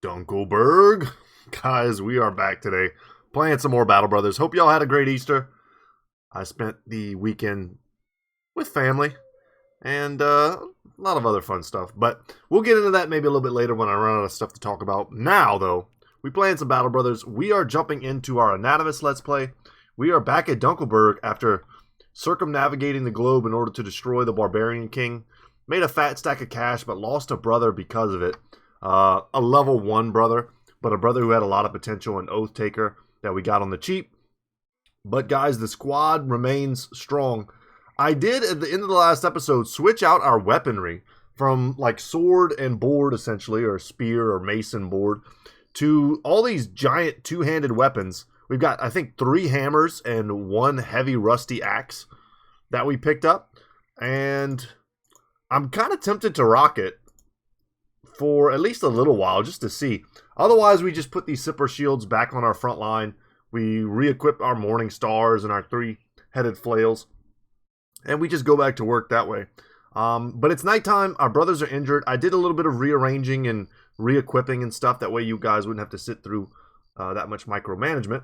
Dunkleburg. Guys, we are back today playing some more Battle Brothers. Hope y'all had a great Easter. I spent the weekend with family and a lot of other fun stuff. But we'll get into that maybe a little bit later when I run out of stuff to talk about. Now, though, we playing some Battle Brothers. We are jumping into our Anatomist Let's Play. We are back at Dunkleburg after circumnavigating the globe in order to destroy the Barbarian King. Made a fat stack of cash, but lost a brother because of it. A level 1 brother, but a brother who had a lot of potential, an Oath Taker that we got on the cheap. But guys, the squad remains strong. I did, at the end of the last episode, switch out our weaponry from like sword and board, essentially, or spear or mason board, to all these giant two-handed weapons. We've got, I think, 3 hammers and 1 heavy rusty axe that we picked up. And I'm kind of tempted to rock it for at least a little while, just to see. Otherwise, we just put these Sipper shields back on our front line. We re-equip our Morning Stars and our 3-headed flails. And we just go back to work that way. But it's nighttime. Our brothers are injured. I did a little bit of rearranging and re-equipping and stuff. That way you guys wouldn't have to sit through that much micromanagement.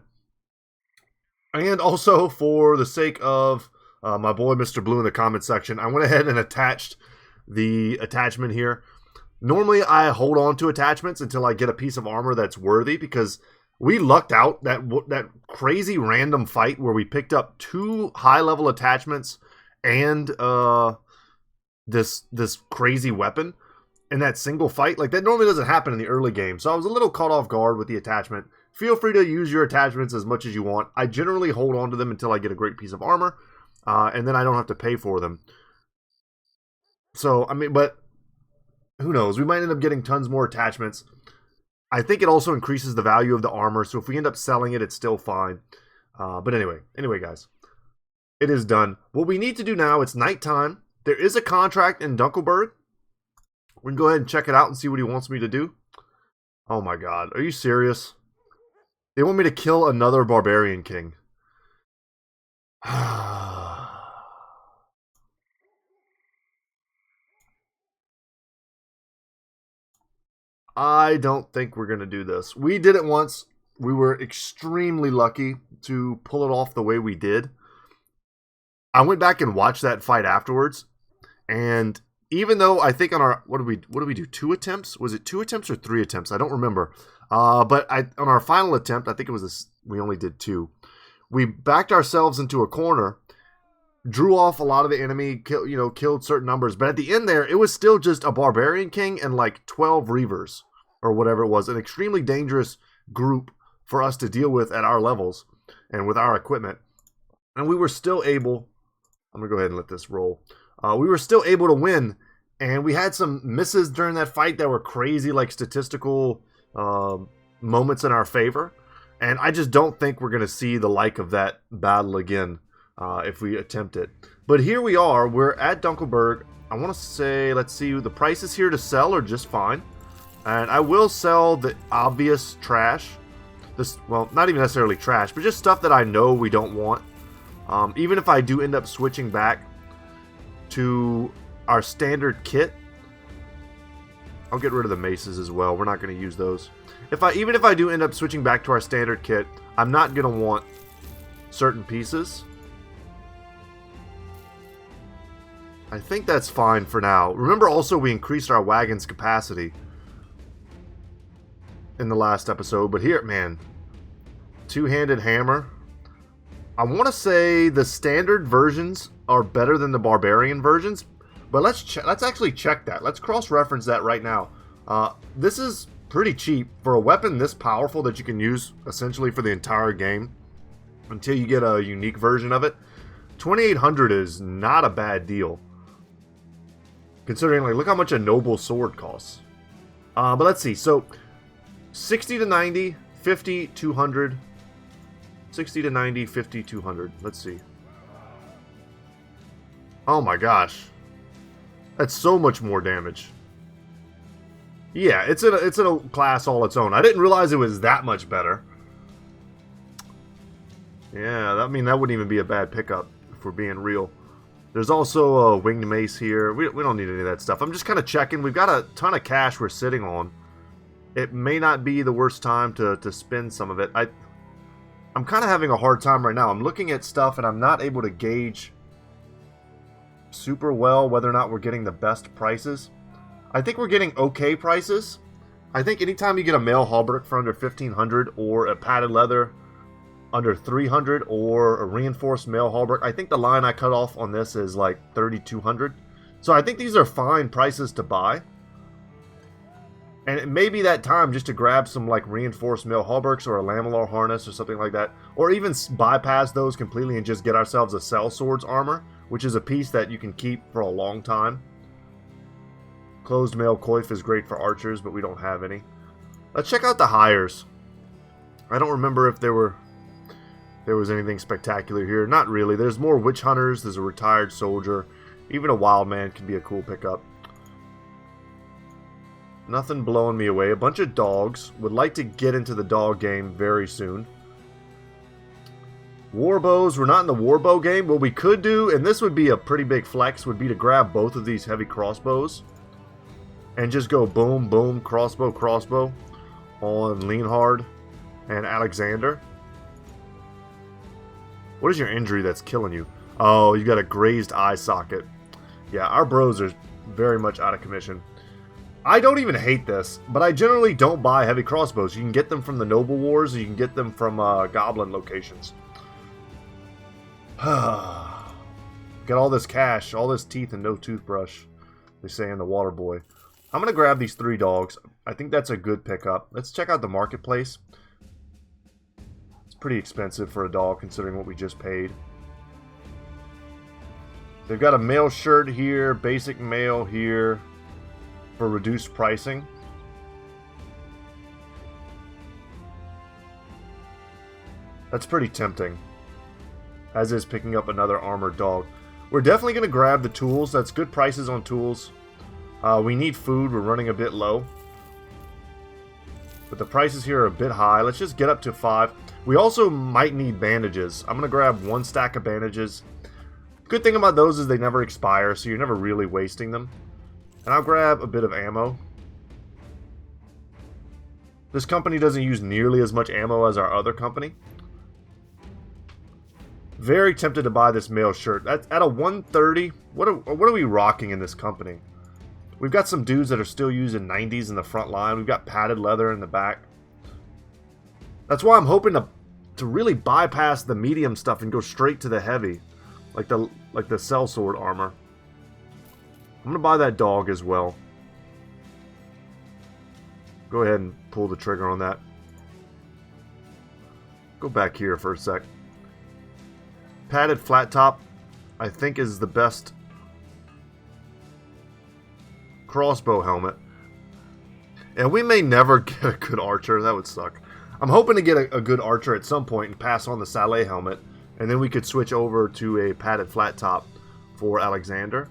And also, for the sake of my boy Mr. Blue in the comment section, I went ahead and attached the attachment here. Normally, I hold on to attachments until I get a piece of armor that's worthy, because we lucked out that crazy random fight where we picked up 2 high-level attachments and this crazy weapon in that single fight. Like, that normally doesn't happen in the early game, so I was a little caught off guard with the attachment. Feel free to use your attachments as much as you want. I generally hold on to them until I get a great piece of armor, and then I don't have to pay for them. So, I mean, but who knows? We might end up getting tons more attachments. I think it also increases the value of the armor, so if we end up selling it, it's still fine. But anyway, guys, it is done. What we need to do now, it's nighttime. There is a contract in Dunkleburg. We can go ahead and check it out and see what he wants me to do. Oh my god, are you serious? They want me to kill another Barbarian King. I don't think we're going to do this. We did it once. We were extremely lucky to pull it off the way we did. I went back and watched that fight afterwards. And even though I think on our... What did we do? 2 attempts? Was it 2 attempts or 3 attempts? I don't remember. But on our final attempt, I think it was this, we only did 2. We backed ourselves into a corner, drew off a lot of the enemy, killed certain numbers. But at the end there, it was still just a Barbarian King and like 12 Reavers or whatever it was. An extremely dangerous group for us to deal with at our levels and with our equipment. And we were still able... I'm going to go ahead and let this roll. We were still able to win. And we had some misses during that fight that were crazy, like statistical moments in our favor. And I just don't think we're going to see the like of that battle again. If we attempt it. But here we are. We're at Dunkleburg. I want to say, let's see, the prices here to sell are just fine. And I will sell the obvious trash. This, well, not even necessarily trash, but just stuff that I know we don't want. Even if I do end up switching back to our standard kit, I'll get rid of the maces as well. We're not going to use those. Even if I do end up switching back to our standard kit, I'm not going to want certain pieces. I think that's fine for now. Remember also we increased our wagon's capacity in the last episode. But here, man, 2-handed hammer. I want to say the standard versions are better than the barbarian versions. But let's actually check that. Let's cross-reference that right now. This is pretty cheap for a weapon this powerful that you can use essentially for the entire game until you get a unique version of it. 2,800 is not a bad deal. Considering, like, look how much a noble sword costs. But let's see. So, 60 to 90, 50, 200. 60 to 90, 50, 200. Let's see. Oh my gosh. That's so much more damage. Yeah, it's in a class all its own. I didn't realize it was that much better. Yeah, I mean, that wouldn't even be a bad pickup if we're being real. There's also a winged mace here. We don't need any of that stuff. I'm just kind of checking. We've got a ton of cash we're sitting on. it may not be the worst time to spend some of it. I'm kind of having a hard time right now. I'm looking at stuff and I'm not able to gauge super well whether or not we're getting the best prices. I think we're getting okay prices. I think anytime you get a male hauberk for under 1,500 or a padded leather under 300 or a reinforced male hauberk, I think the line I cut off on this is like 3,200. So I think these are fine prices to buy. And it may be that time just to grab some like reinforced male hauberks or a lamellar harness or something like that. Or even bypass those completely and just get ourselves a sellswords armor, which is a piece that you can keep for a long time. Closed male coif is great for archers, but we don't have any. Let's check out the hires. I don't remember if there was anything spectacular here. Not really. There's more witch hunters. There's a retired soldier. Even a wild man can be a cool pickup. Nothing blowing me away. A bunch of dogs. Would like to get into the dog game very soon. Warbows. We're not in the warbow game. What we could do, and this would be a pretty big flex, would be to grab both of these heavy crossbows. And just go boom, boom, crossbow, crossbow on Leonhard and Alexander. What is your injury that's killing you? Oh, you got a grazed eye socket. Yeah, our bros are very much out of commission. I don't even hate this, but I generally don't buy heavy crossbows. You can get them from the Noble Wars, or you can get them from Goblin locations. Got all this cash, all this teeth and no toothbrush, they say in the Water Boy. I'm going to grab these 3 dogs. I think that's a good pickup. Let's check out the marketplace. It's pretty expensive for a dog considering what we just paid. They've got a male shirt here, basic male here for reduced pricing. That's pretty tempting. As is picking up another armored dog. We're definitely going to grab the tools. That's good prices on tools. We need food. We're running a bit low. But the prices here are a bit high. Let's just get up to 5. We also might need bandages. I'm going to grab 1 stack of bandages. Good thing about those is they never expire, so you're never really wasting them. And I'll grab a bit of ammo. This company doesn't use nearly as much ammo as our other company. Very tempted to buy this male shirt. At a 130, what are we rocking in this company? We've got some dudes that are still using 90s in the front line. We've got padded leather in the back. That's why I'm hoping to really bypass the medium stuff and go straight to the heavy, like the sellsword armor. I'm gonna buy that dog as well. Go ahead and pull the trigger on that. Go back here for a sec. Padded flat top, I think, is the best crossbow helmet. And we may never get a good archer. That would suck. I'm hoping to get a good archer at some point and pass on the Saleh helmet. And then we could switch over to a padded flat top for Alexander.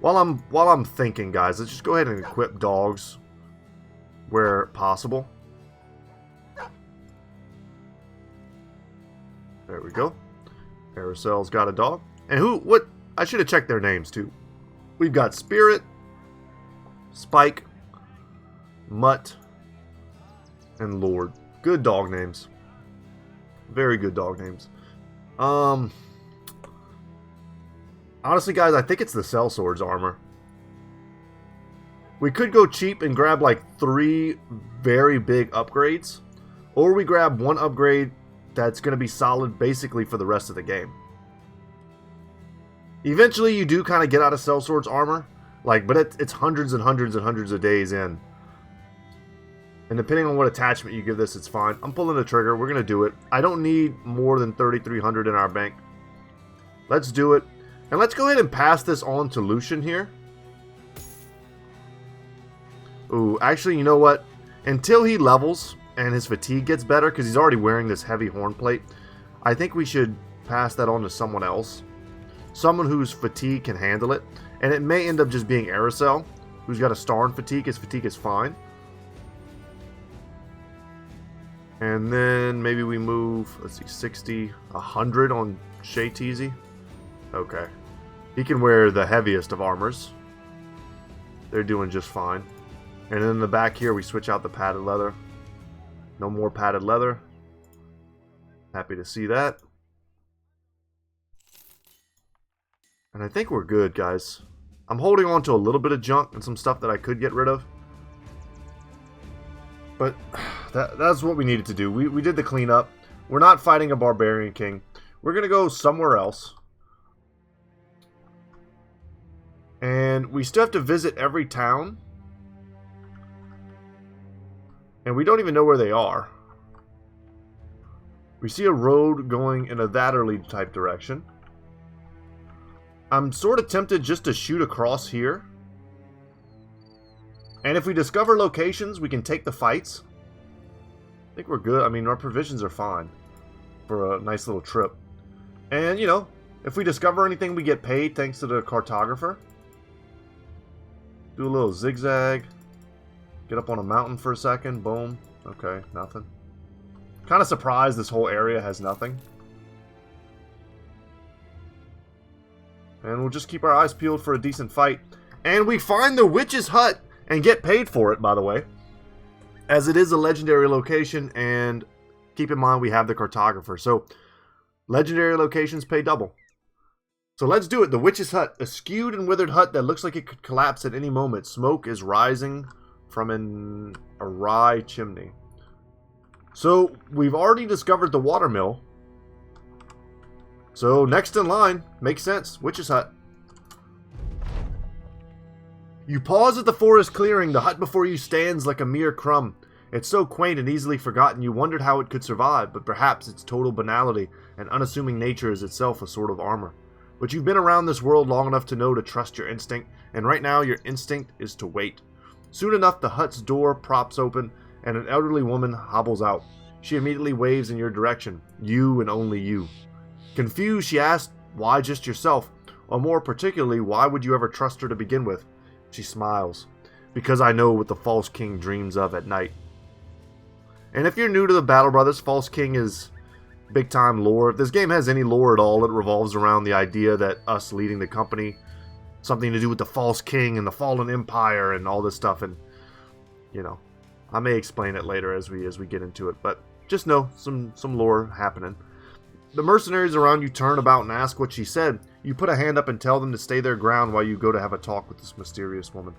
While I'm thinking, guys, let's just go ahead and equip dogs where possible. There we go. Aracel's got a dog. And I should have checked their names too. We've got Spirit, Spike, Mutt, and Lord. Good dog names. Very good dog names. Honestly, guys, I think it's the sellswords armor. We could go cheap and grab like 3 very big upgrades. Or we grab 1 upgrade that's going to be solid basically for the rest of the game. Eventually, you do kind of get out of sellswords armor. But it's hundreds and hundreds and hundreds of days in. And depending on what attachment you give this, it's fine. I'm pulling the trigger. We're going to do it. I don't need more than 3,300 in our bank. Let's do it. And let's go ahead and pass this on to Lucian here. Ooh, actually, you know what? Until he levels and his fatigue gets better, because he's already wearing this heavy horn plate, I think we should pass that on to someone else. Someone whose fatigue can handle it. And it may end up just being Aracel, who's got a star in fatigue. His fatigue is fine. And then maybe we move, let's see, 60, 100 on Shay Teasy. Okay. He can wear the heaviest of armors. they're doing just fine. And then in the back here, we switch out the padded leather. No more padded leather. Happy to see that. And I think we're good, guys. I'm holding on to a little bit of junk and some stuff that I could get rid of. But that's what we needed to do. We did the cleanup. We're not fighting a barbarian king. We're going to go somewhere else. And we still have to visit every town. And we don't even know where they are. We see a road going in a Thatterly type direction. I'm sort of tempted just to shoot across here. And if we discover locations, we can take the fights. I think we're good. I mean, our provisions are fine for a nice little trip. And, you know, if we discover anything, we get paid thanks to the cartographer. Do a little zigzag. Get up on a mountain for a second. Boom. Okay, nothing. Kind of surprised this whole area has nothing. And we'll just keep our eyes peeled for a decent fight. And we find the witch's hut and get paid for it, by the way. As it is a legendary location, and keep in mind we have the cartographer. So, legendary locations pay double. So let's do it. The witch's hut. A skewed and withered hut that looks like it could collapse at any moment. Smoke is rising from an awry chimney. So, we've already discovered the watermill. So, next in line. Makes sense. Witch's hut. You pause at the forest clearing. The hut before you stands like a mere crumb. It's so quaint and easily forgotten you wondered how it could survive, but perhaps its total banality and unassuming nature is itself a sort of armor. But you've been around this world long enough to know to trust your instinct, and right now your instinct is to wait. Soon enough, the hut's door props open, and an elderly woman hobbles out. She immediately waves in your direction. You and only you. Confused, she asks, why just yourself? Or more particularly, why would you ever trust her to begin with? She smiles. Because I know what the False King dreams of at night. And if you're new to the Battle Brothers, False King is big time lore. If this game has any lore at all, it revolves around the idea that us leading the company, something to do with the False King and the Fallen Empire and all this stuff. And, you know, I may explain it later as we get into it. But just know, some lore happening. The mercenaries around you turn about and ask what she said. You put a hand up and tell them to stay their ground while you go to have a talk with this mysterious woman.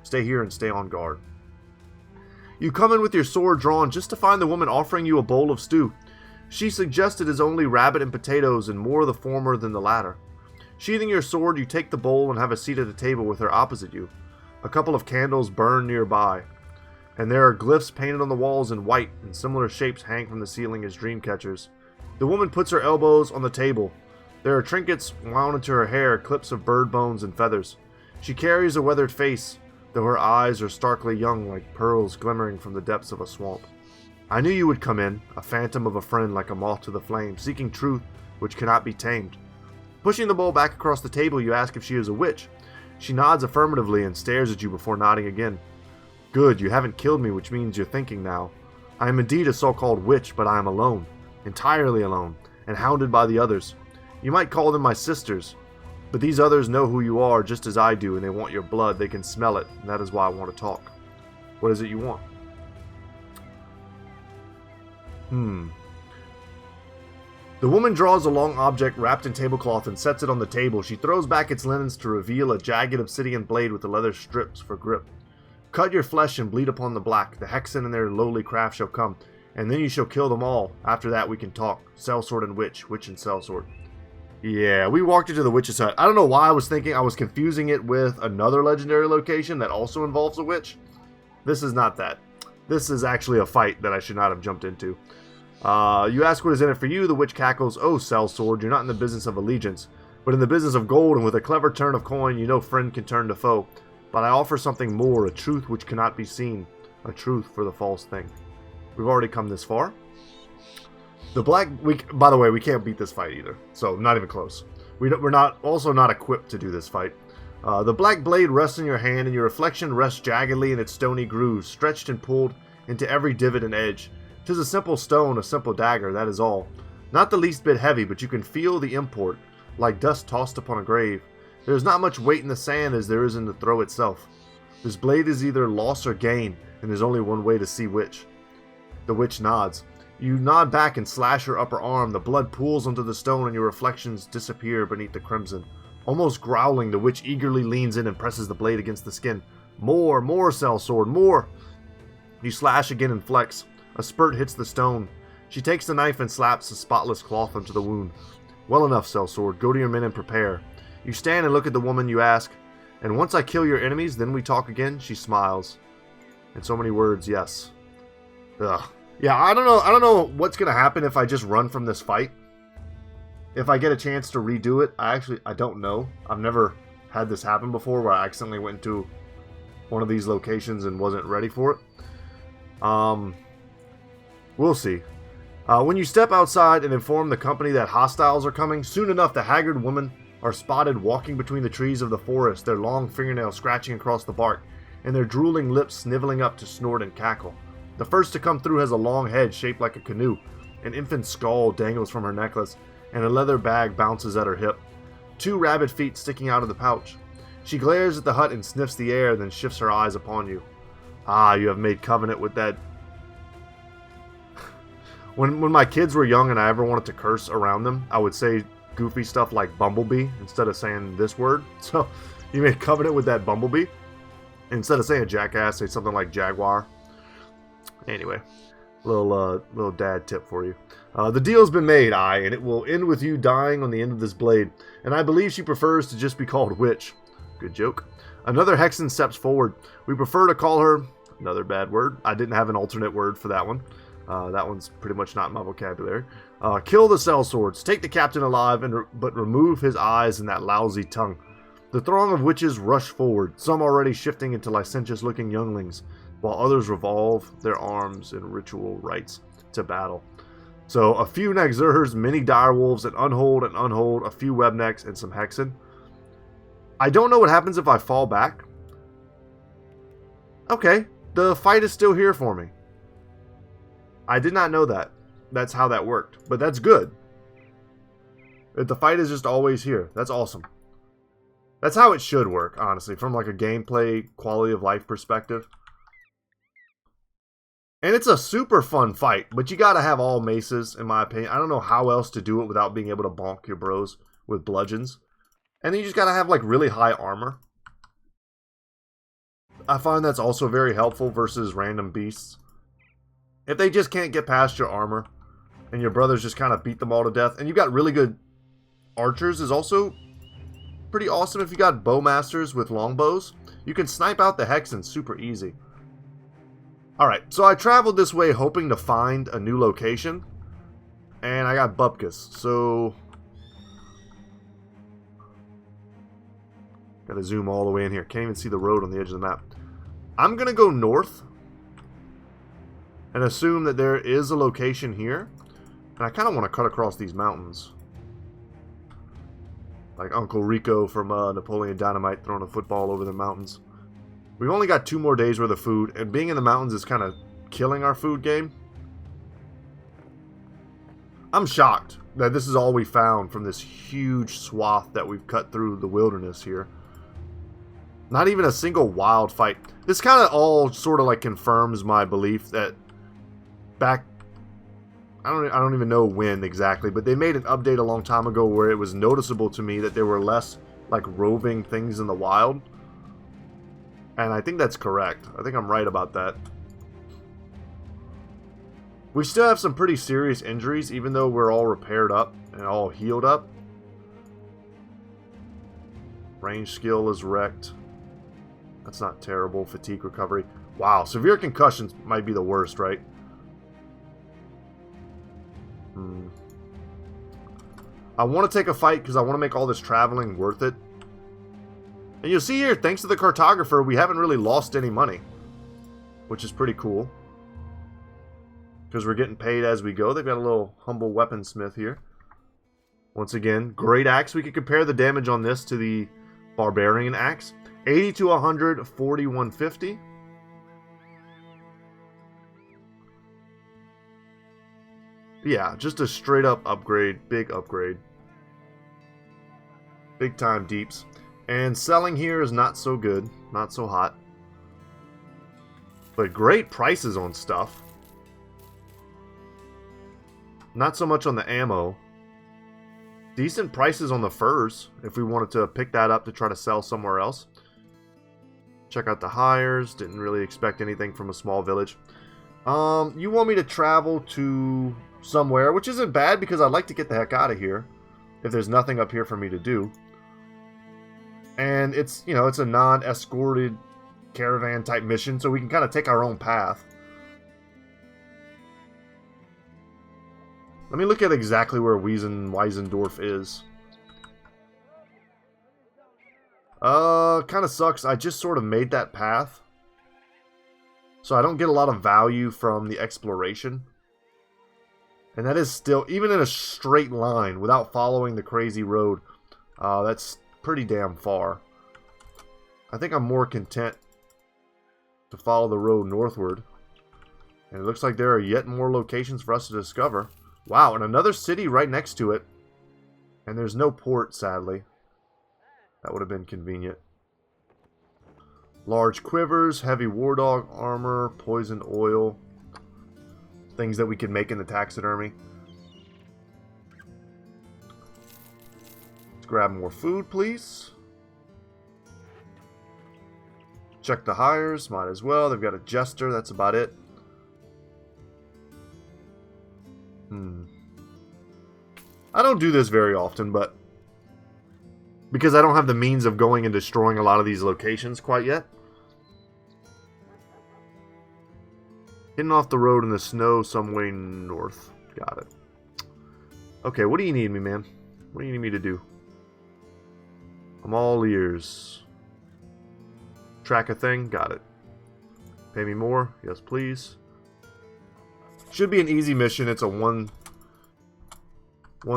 Stay here and stay on guard. You come in with your sword drawn just to find the woman offering you a bowl of stew. She suggested is only rabbit and potatoes and more of the former than the latter. Sheathing your sword, you take the bowl and have a seat at the table with her opposite you. A couple of candles burn nearby, and there are glyphs painted on the walls in white, and similar shapes hang from the ceiling as dream catchers. The woman puts her elbows on the table. There are trinkets wound into her hair, clips of bird bones and feathers. She carries a weathered face, though her eyes are starkly young like pearls glimmering from the depths of a swamp. I knew you would come in, a phantom of a friend like a moth to the flame, seeking truth which cannot be tamed. Pushing the bowl back across the table, you ask if she is a witch. She nods affirmatively and stares at you before nodding again. Good, you haven't killed me, which means you're thinking now. I am indeed a so-called witch, but I am alone. Entirely alone, and hounded by the others. You might call them my sisters, but these others know who you are just as I do, and they want your blood. They can smell it, and that is why I want to talk. What is it you want? The woman draws a long object wrapped in tablecloth and sets it on the table. She throws back its linens to reveal a jagged obsidian blade with the leather strips for grip. Cut your flesh and bleed upon the black. The hexen and their lowly craft shall come, and then you shall kill them all. After that we can talk. Sellsword and witch, witch and sellsword. Yeah, we walked into the witch's hut. I don't know why I was confusing it with another legendary location that also involves a witch. This is not that. This is actually a fight that I should not have jumped into. You ask what is in it for you. The witch cackles, oh, sellsword, you're not in the business of allegiance, but in the business of gold, and with a clever turn of coin, you know friend can turn to foe. But I offer something more, a truth which cannot be seen, a truth for the false thing. We've already come this far. By the way, we can't beat this fight either, so not even close. We're not equipped to do this fight. The black blade rests in your hand, and your reflection rests jaggedly in its stony grooves, stretched and pulled into every divot and edge. 'Tis a simple stone, a simple dagger, that is all. Not the least bit heavy, but you can feel the import, like dust tossed upon a grave. There is not much weight in the sand as there is in the throw itself. This blade is either loss or gain, and there's only one way to see which. The witch nods. You nod back and slash her upper arm. The blood pools onto the stone and your reflections disappear beneath the crimson. Almost growling, the witch eagerly leans in and presses the blade against the skin. More, sellsword, more! You slash again and flex. A spurt hits the stone. She takes the knife and slaps the spotless cloth onto the wound. Well enough, sellsword. Go to your men and prepare. You stand and look at the woman. You ask, and once I kill your enemies, then we talk again? She smiles. In so many words, yes. Ugh. Yeah, I don't know what's going to happen if I just run from this fight. If I get a chance to redo it, I don't know. I've never had this happen before where I accidentally went into one of these locations and wasn't ready for it. We'll see. When you step outside and inform the company that hostiles are coming, soon enough the haggard women are spotted walking between the trees of the forest, their long fingernails scratching across the bark, and their drooling lips sniveling up to snort and cackle. The first to come through has a long head shaped like a canoe. An infant's skull dangles from her necklace, and a leather bag bounces at her hip. 2 rabbit feet sticking out of the pouch. She glares at the hut and sniffs the air, then shifts her eyes upon you. Ah, you have made covenant with that. When my kids were young and I ever wanted to curse around them, I would say goofy stuff like bumblebee instead of saying this word. So, you made covenant with that bumblebee. Instead of saying jackass, say something like jaguar. Anyway, little dad tip for you. The deal's been made, and it will end with you dying on the end of this blade. And I believe she prefers to just be called witch. Good joke. Another Hexen steps forward. We prefer to call her... Another bad word. I didn't have an alternate word for that one. That one's pretty much not in my vocabulary. Kill the sellswords. Take the captain alive, but remove his eyes and that lousy tongue. The throng of witches rush forward, some already shifting into licentious-looking younglings, while others revolve their arms in ritual rites to battle. So, a few Nagzurs, many direwolves, and unhold, a few webnecks, and some Hexen. I don't know what happens if I fall back. Okay, the fight is still here for me. I did not know that. That's how that worked. But that's good. If the fight is just always here. That's awesome. That's how it should work, honestly, from like a gameplay, quality of life perspective. And it's a super fun fight, but you gotta have all maces, in my opinion. I don't know how else to do it without being able to bonk your bros with bludgeons. And then you just gotta have like really high armor. I find that's also very helpful versus random beasts. If they just can't get past your armor, and your brothers just kind of beat them all to death, and you got really good archers is also pretty awesome. If you got bowmasters with longbows, you can snipe out the Hexen super easy. Alright, so I traveled this way hoping to find a new location, and I got Bupkis, so... Gotta zoom all the way in here. Can't even see the road on the edge of the map. I'm gonna go north, and assume that there is a location here, and I kind of want to cut across these mountains. Like Uncle Rico from Napoleon Dynamite throwing a football over the mountains. We've only got 2 more days worth of food, and being in the mountains is kind of killing our food game. I'm shocked that this is all we found from this huge swath that we've cut through the wilderness here. Not even a single wild fight. This kind of all sort of like confirms my belief that back... I don't even know when exactly, but they made an update a long time ago where it was noticeable to me that there were less like roving things in the wild. And I think that's correct. I think I'm right about that. We still have some pretty serious injuries, even though we're all repaired up and all healed up. Range skill is wrecked. That's not terrible. Fatigue recovery. Wow, severe concussions might be the worst, right? I want to take a fight because I want to make all this traveling worth it. And you'll see here, thanks to the cartographer, we haven't really lost any money. Which is pretty cool. Because we're getting paid as we go. They've got a little humble weaponsmith here. Once again, great axe. We could compare the damage on this to the barbarian axe. 80 to 100, 40, 150. Yeah, just a straight up upgrade. Big upgrade. Big time deeps. And selling here is not so good. Not so hot. But great prices on stuff. Not so much on the ammo. Decent prices on the furs, if we wanted to pick that up to try to sell somewhere else. Check out the hires. Didn't really expect anything from a small village. You want me to travel to somewhere, which isn't bad because I'd like to get the heck out of here if there's nothing up here for me to do. And it's, you know, it's a non-escorted caravan type mission, so we can kind of take our own path. Let me look at exactly where Weisendorf is. Kind of sucks. I just sort of made that path. So I don't get a lot of value from the exploration. And that is still, even in a straight line, without following the crazy road, that's pretty damn far. I think I'm more content to follow the road northward. And it looks like there are yet more locations for us to discover. Wow, and another city right next to it. And there's no port, sadly. That would have been convenient. Large quivers, heavy war dog armor, poisoned oil. Things that we could make in the taxidermy. Let's grab more food, please. Check the hires, might as well. They've got a jester, that's about it. I don't do this very often, but because I don't have the means of going and destroying a lot of these locations quite yet. Hitting off the road in the snow some way north. Got it. Okay, what do you need me, man? What do you need me to do? I'm all ears. Track a thing? Got it. Pay me more? Yes, please. Should be an easy mission. It's a one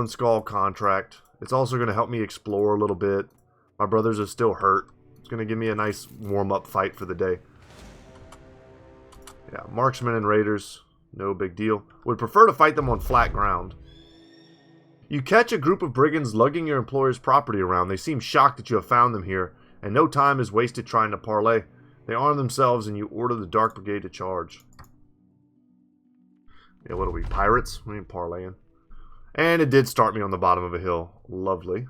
skull contract. It's also going to help me explore a little bit. My brothers are still hurt. It's going to give me a nice warm-up fight for the day. Yeah, marksmen and raiders. No big deal. Would prefer to fight them on flat ground. You catch a group of brigands lugging your employer's property around. They seem shocked that you have found them here, and no time is wasted trying to parley. They arm themselves and you order the Dark Brigade to charge. Yeah, what are we, pirates? We ain't parlaying. And it did start me on the bottom of a hill. Lovely.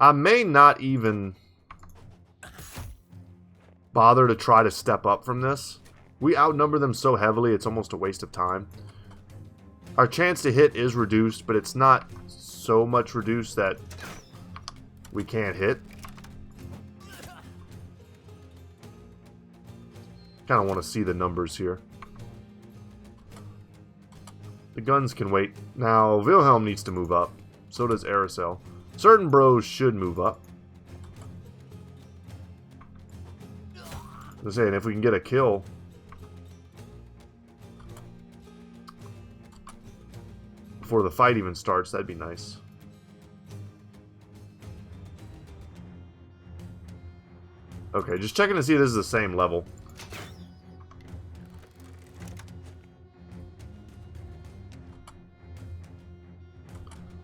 I may not even bother to try to step up from this. We outnumber them so heavily, it's almost a waste of time. Our chance to hit is reduced, but it's not so much reduced that we can't hit. Kind of want to see the numbers here. The guns can wait. Now, Wilhelm needs to move up. So does Aracel. Certain bros should move up. I'm saying, if we can get a kill. Before the fight even starts, that'd be nice. Okay, just checking to see if this is the same level.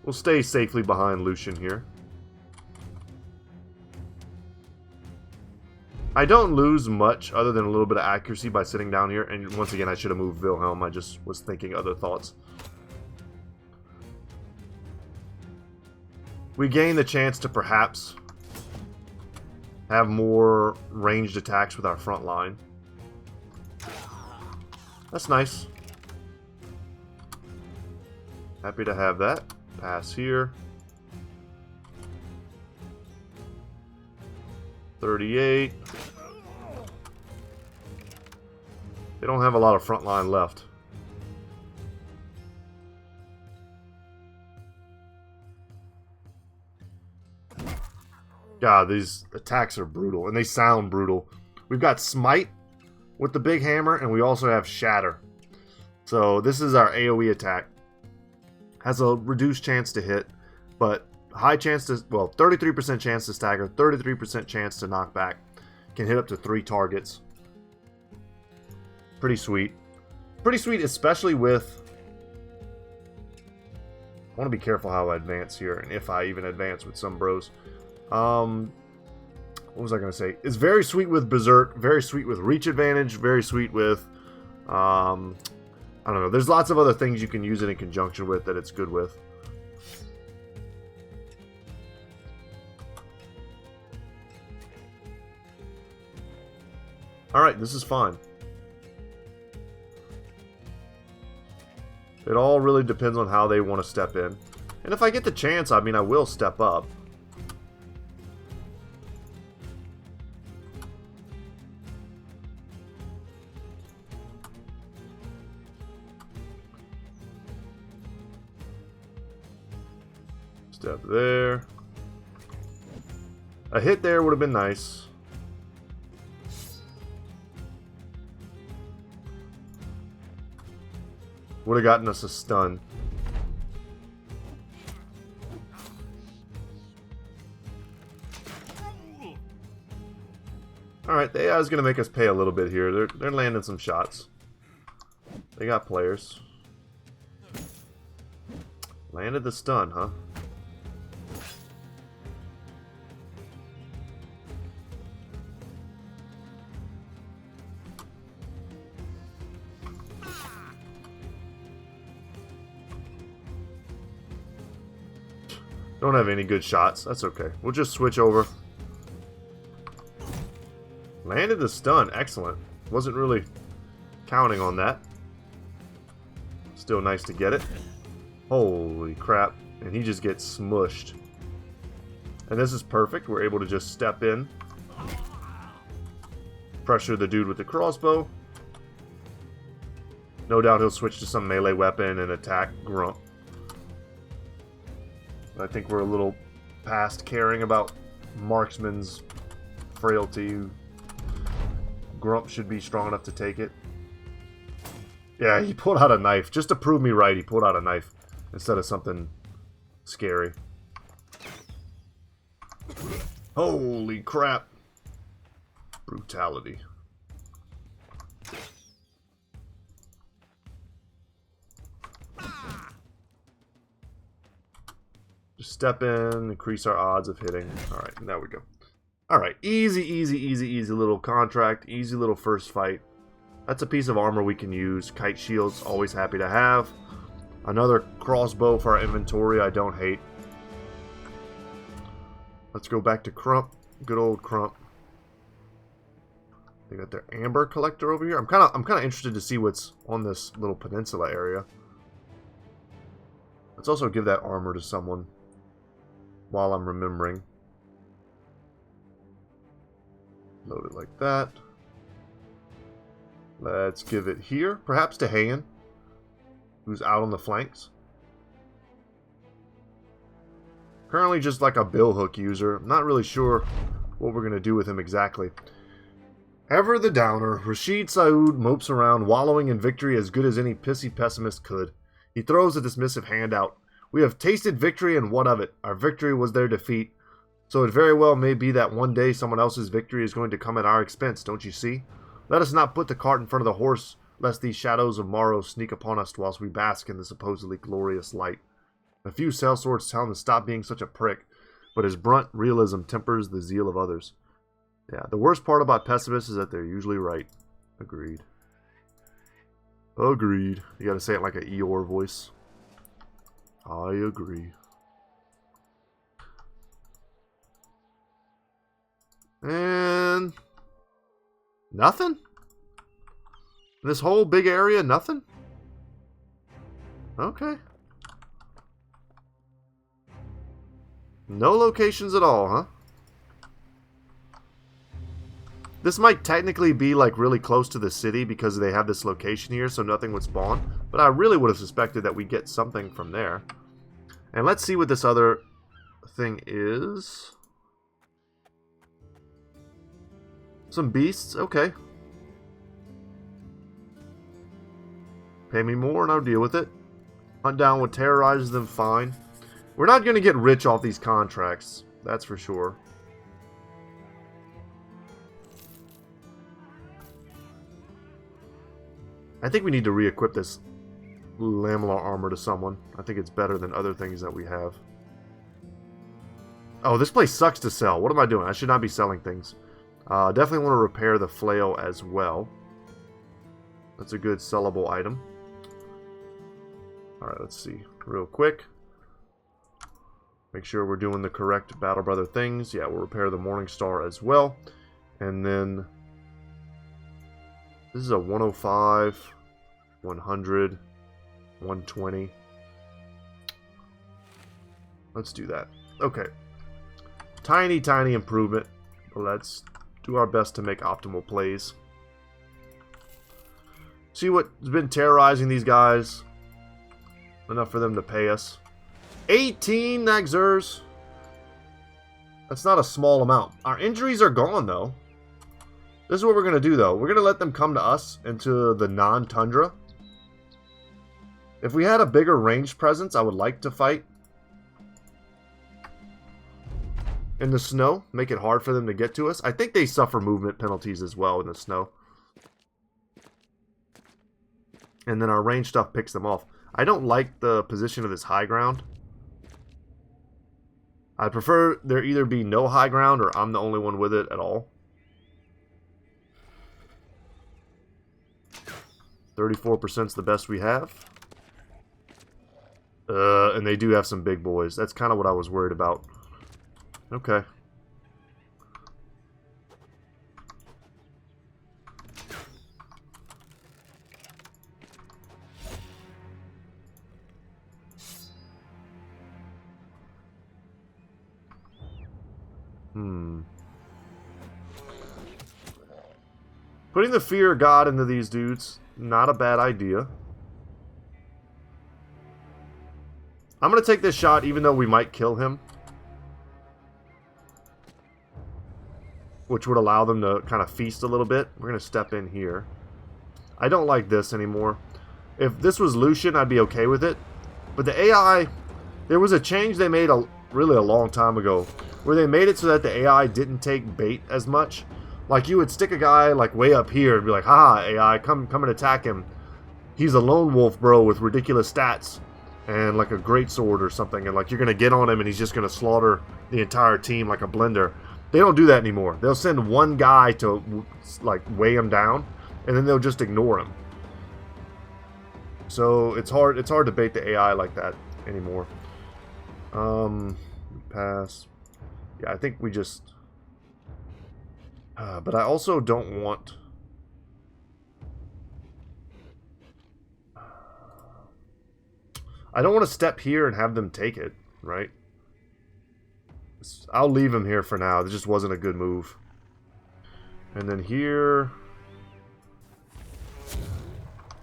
We'll stay safely behind Lucian here. I don't lose much other than a little bit of accuracy by sitting down here. And once again, I should have moved Wilhelm. I just was thinking other thoughts. We gain the chance to perhaps have more ranged attacks with our front line. That's nice. Happy to have that. Pass here. 38. They don't have a lot of front line left. God, these attacks are brutal, and they sound brutal. We've got Smite with the big hammer, and we also have Shatter. So this is our AoE attack. Has a reduced chance to hit, but high chance to, well, 33% chance to stagger, 33% chance to knock back. Can hit up to 3 targets. Pretty sweet. Pretty sweet, especially with... I want to be careful how I advance here, and if I even advance with some bros. What was I going to say? It's very sweet with Berserk, very sweet with reach advantage, very sweet with, I don't know. There's lots of other things you can use it in conjunction with that it's good with. Alright, this is fine. It all really depends on how they want to step in. And if I get the chance, I mean, I will step up. Step there. A hit there would have been nice. Would have gotten us a stun. Alright, the AI is going to make us pay a little bit here. They're landing some shots. They got players. Landed the stun, huh? Don't have any good shots. That's okay. We'll just switch over. Landed the stun. Excellent. Wasn't really counting on that. Still nice to get it. Holy crap. And he just gets smushed. And this is perfect. We're able to just step in. Pressure the dude with the crossbow. No doubt he'll switch to some melee weapon and attack Grump. I think we're a little past caring about marksman's frailty. Grump should be strong enough to take it. Yeah, he pulled out a knife. Just to prove me right, he pulled out a knife instead of something scary. Holy crap. Brutality. Just step in, increase our odds of hitting. Alright, there we go. Alright, easy, easy, easy, easy little contract. Easy little first fight. That's a piece of armor we can use. Kite shields, always happy to have. Another crossbow for our inventory, I don't hate. Let's go back to Crump. Good old Crump. They got their amber collector over here. I'm kind of interested to see what's on this little peninsula area. Let's also give that armor to someone while I'm remembering. Load it like that. Let's give it here. Perhaps to Hagen, who's out on the flanks. Currently just like a billhook user. I'm not really sure what we're going to do with him exactly. Ever the downer, Rashid Saoud mopes around, wallowing in victory as good as any pissy pessimist could. He throws a dismissive hand out. We have tasted victory, and what of it? Our victory was their defeat. So it very well may be that one day someone else's victory is going to come at our expense, don't you see? Let us not put the cart in front of the horse, lest these shadows of morrow sneak upon us whilst we bask in the supposedly glorious light. A few sellswords tell him to stop being such a prick, but his brunt realism tempers the zeal of others. Yeah, the worst part about pessimists is that they're usually right. Agreed. Agreed. You gotta say it like an Eeyore voice. I agree. And nothing? This whole big area, nothing? Okay. No locations at all, huh? This might technically be like really close to the city because they have this location here, so nothing would spawn. But I really would have suspected that we'd get something from there. And let's see what this other thing is. Some beasts, okay. Pay me more and I'll deal with it. Hunt down what terrorizes them, fine. We're not going to get rich off these contracts, that's for sure. I think we need to re-equip this lamellar armor to someone. I think it's better than other things that we have. Oh, this place sucks to sell. What am I doing? I should not be selling things. Definitely want to repair the flail as well. That's a good sellable item. Alright, let's see. Real quick. Make sure we're doing the correct Battle Brother things. Yeah, we'll repair the Morning Star as well. And then... this is a 105, 100, 120. Let's do that. Okay. Tiny, tiny improvement. But let's do our best to make optimal plays. See what's been terrorizing these guys. Enough for them to pay us. 18 Naxurs. That's not a small amount. Our injuries are gone, though. This is what we're going to do, though. We're going to let them come to us into the non-tundra. If we had a bigger ranged presence, I would like to fight in the snow. Make it hard for them to get to us. I think they suffer movement penalties as well in the snow. And then our range stuff picks them off. I don't like the position of this high ground. I prefer there either be no high ground or I'm the only one with it at all. 34% is the best we have. And they do have some big boys. That's kind of what I was worried about. Okay. Putting the fear of God into these dudes, not a bad idea. I'm going to take this shot even though we might kill him. Which would allow them to kind of feast a little bit. We're going to step in here. I don't like this anymore. If this was Lucian, I'd be okay with it. But the AI, there was a change they made really a long time ago. Where they made it so that the AI didn't take bait as much. Like, you would stick a guy, like, way up here and be like, haha, AI, come and attack him. He's a lone wolf, bro, with ridiculous stats. And, like, a great sword or something. And, like, you're going to get on him and he's just going to slaughter the entire team like a blender. They don't do that anymore. They'll send one guy to, like, weigh him down. And then they'll just ignore him. So, it's hard to bait the AI like that anymore. Pass. Yeah, I think we just... but I also don't want... I don't want to step here and have them take it, right? I'll leave him here for now. This just wasn't a good move. And then here...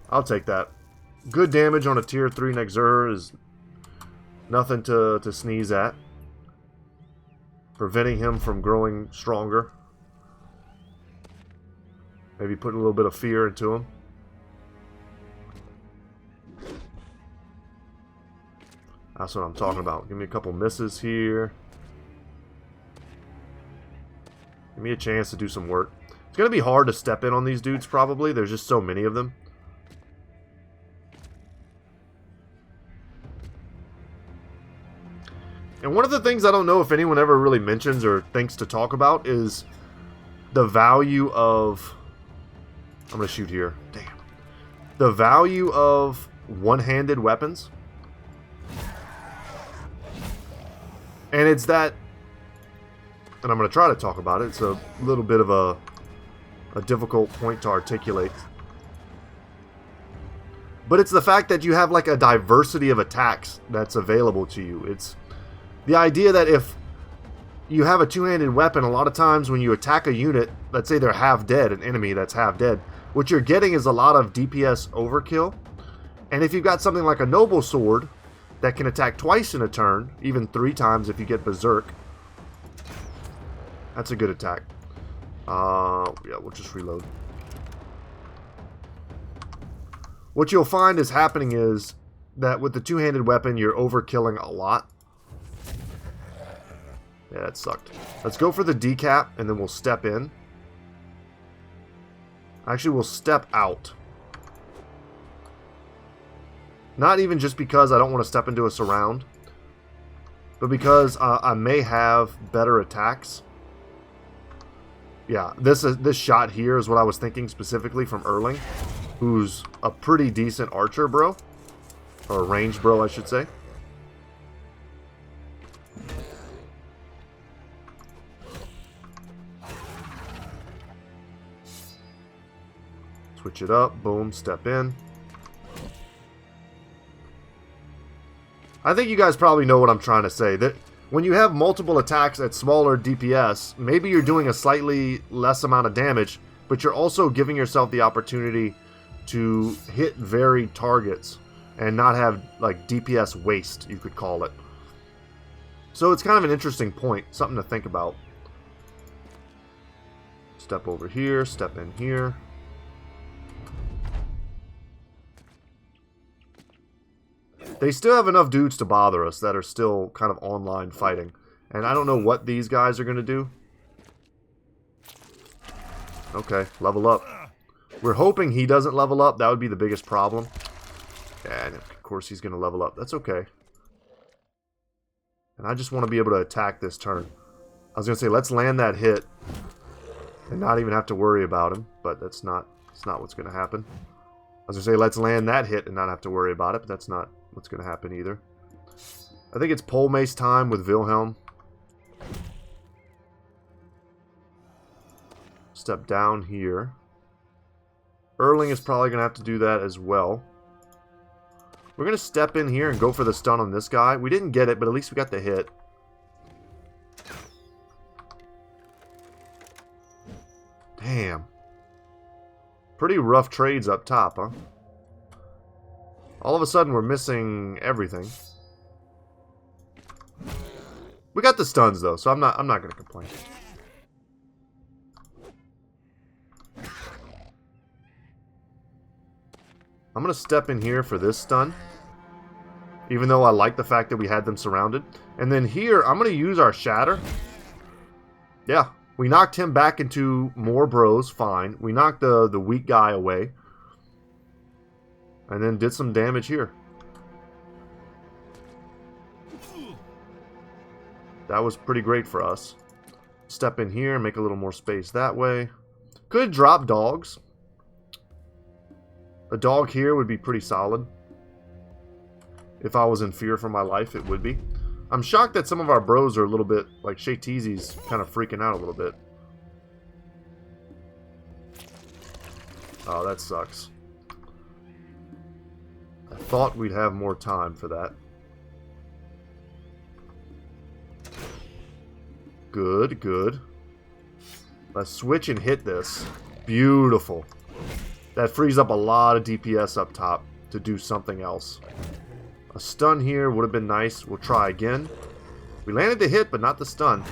I'll take that. Good damage on a tier 3 Naxur is nothing to sneeze at. Preventing him from growing stronger. Maybe putting a little bit of fear into him. That's what I'm talking about. Give me a couple misses here. Give me a chance to do some work. It's going to be hard to step in on these dudes, probably. There's just so many of them. And one of the things I don't know if anyone ever really mentions or thinks to talk about is the value of... I'm going to shoot here. Damn. The value of one-handed weapons. And it's that... And I'm going to try to talk about it. It's a little bit of a difficult point to articulate. But it's the fact that you have like a diversity of attacks that's available to you. It's the idea that if you have a two-handed weapon, a lot of times when you attack a unit, let's say they're half dead, an enemy that's half dead, what you're getting is a lot of DPS overkill. And if you've got something like a noble sword that can attack twice in a turn, even 3 times if you get berserk, that's a good attack. Yeah, we'll just reload. What you'll find is happening is that with the two-handed weapon, you're overkilling a lot. Yeah, that sucked. Let's go for the decap, and then we'll step in. Actually, we'll step out. Not even just because I don't want to step into a surround, but because I may have better attacks. Yeah, this shot here is what I was thinking specifically from Erling, who's a pretty decent archer bro. Or range bro, I should say. Switch it up. Boom. Step in. I think you guys probably know what I'm trying to say. That when you have multiple attacks at smaller DPS, maybe you're doing a slightly less amount of damage, but you're also giving yourself the opportunity to hit varied targets and not have like DPS waste, you could call it. So it's kind of an interesting point, something to think about. Step over here, step in here. They still have enough dudes to bother us that are still kind of online fighting. And I don't know what these guys are going to do. Okay, level up. We're hoping he doesn't level up. That would be the biggest problem. And of course he's going to level up. That's okay. And I just want to be able to attack this turn. I was going to say, let's land that hit. And not even have to worry about him. But that's not what's going to happen. I was going to say, let's land that hit and not have to worry about it. But that's not what's going to happen either. I think it's pole mace time with Wilhelm. Step down here. Erling is probably going to have to do that as well. We're going to step in here and go for the stun on this guy. We didn't get it, but at least we got the hit. Damn. Pretty rough trades up top, huh? All of a sudden, we're missing everything. We got the stuns though, so I'm not going to complain. I'm going to step in here for this stun. Even though I like the fact that we had them surrounded. And then here, I'm going to use our shatter. Yeah, we knocked him back into more bros, fine. We knocked the weak guy away. And then did some damage here. That was pretty great for us. Step in here, make a little more space that way. Could drop dogs. A dog here would be pretty solid. If I was in fear for my life, it would be. I'm shocked that some of our bros are a little bit, like Shay Teasy's kind of freaking out a little bit. Oh, that sucks. I thought we'd have more time for that. Good, good. Let's switch and hit this. Beautiful. That frees up a lot of DPS up top to do something else. A stun here would have been nice. We'll try again. We landed the hit, but not the stun.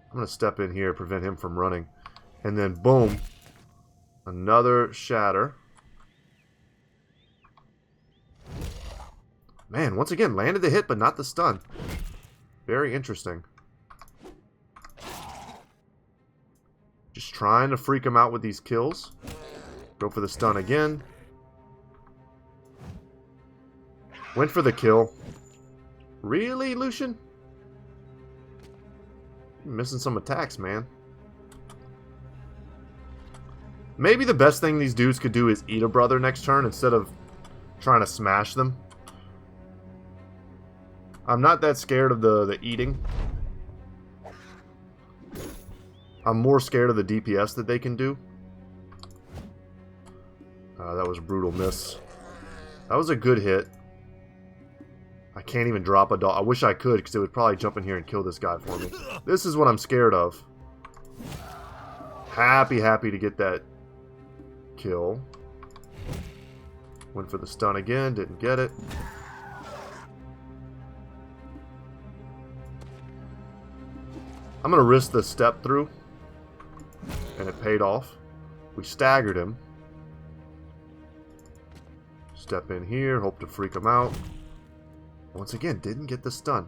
I'm going to step in here, prevent him from running. And then, boom. Another shatter. Man, once again, landed the hit, but not the stun. Very interesting. Just trying to freak him out with these kills. Go for the stun again. Went for the kill. Really, Lucian? You're missing some attacks, man. Maybe the best thing these dudes could do is eat a brother next turn instead of trying to smash them. I'm not that scared of the eating. I'm more scared of the DPS that they can do. That was a brutal miss. That was a good hit. I can't even drop a dog. I wish I could, because it would probably jump in here and kill this guy for me. This is what I'm scared of. Happy to get that kill. Went for the stun again, didn't get it. I'm going to risk the step through. And it paid off. We staggered him. Step in here, hope to freak him out. Once again, didn't get the stun.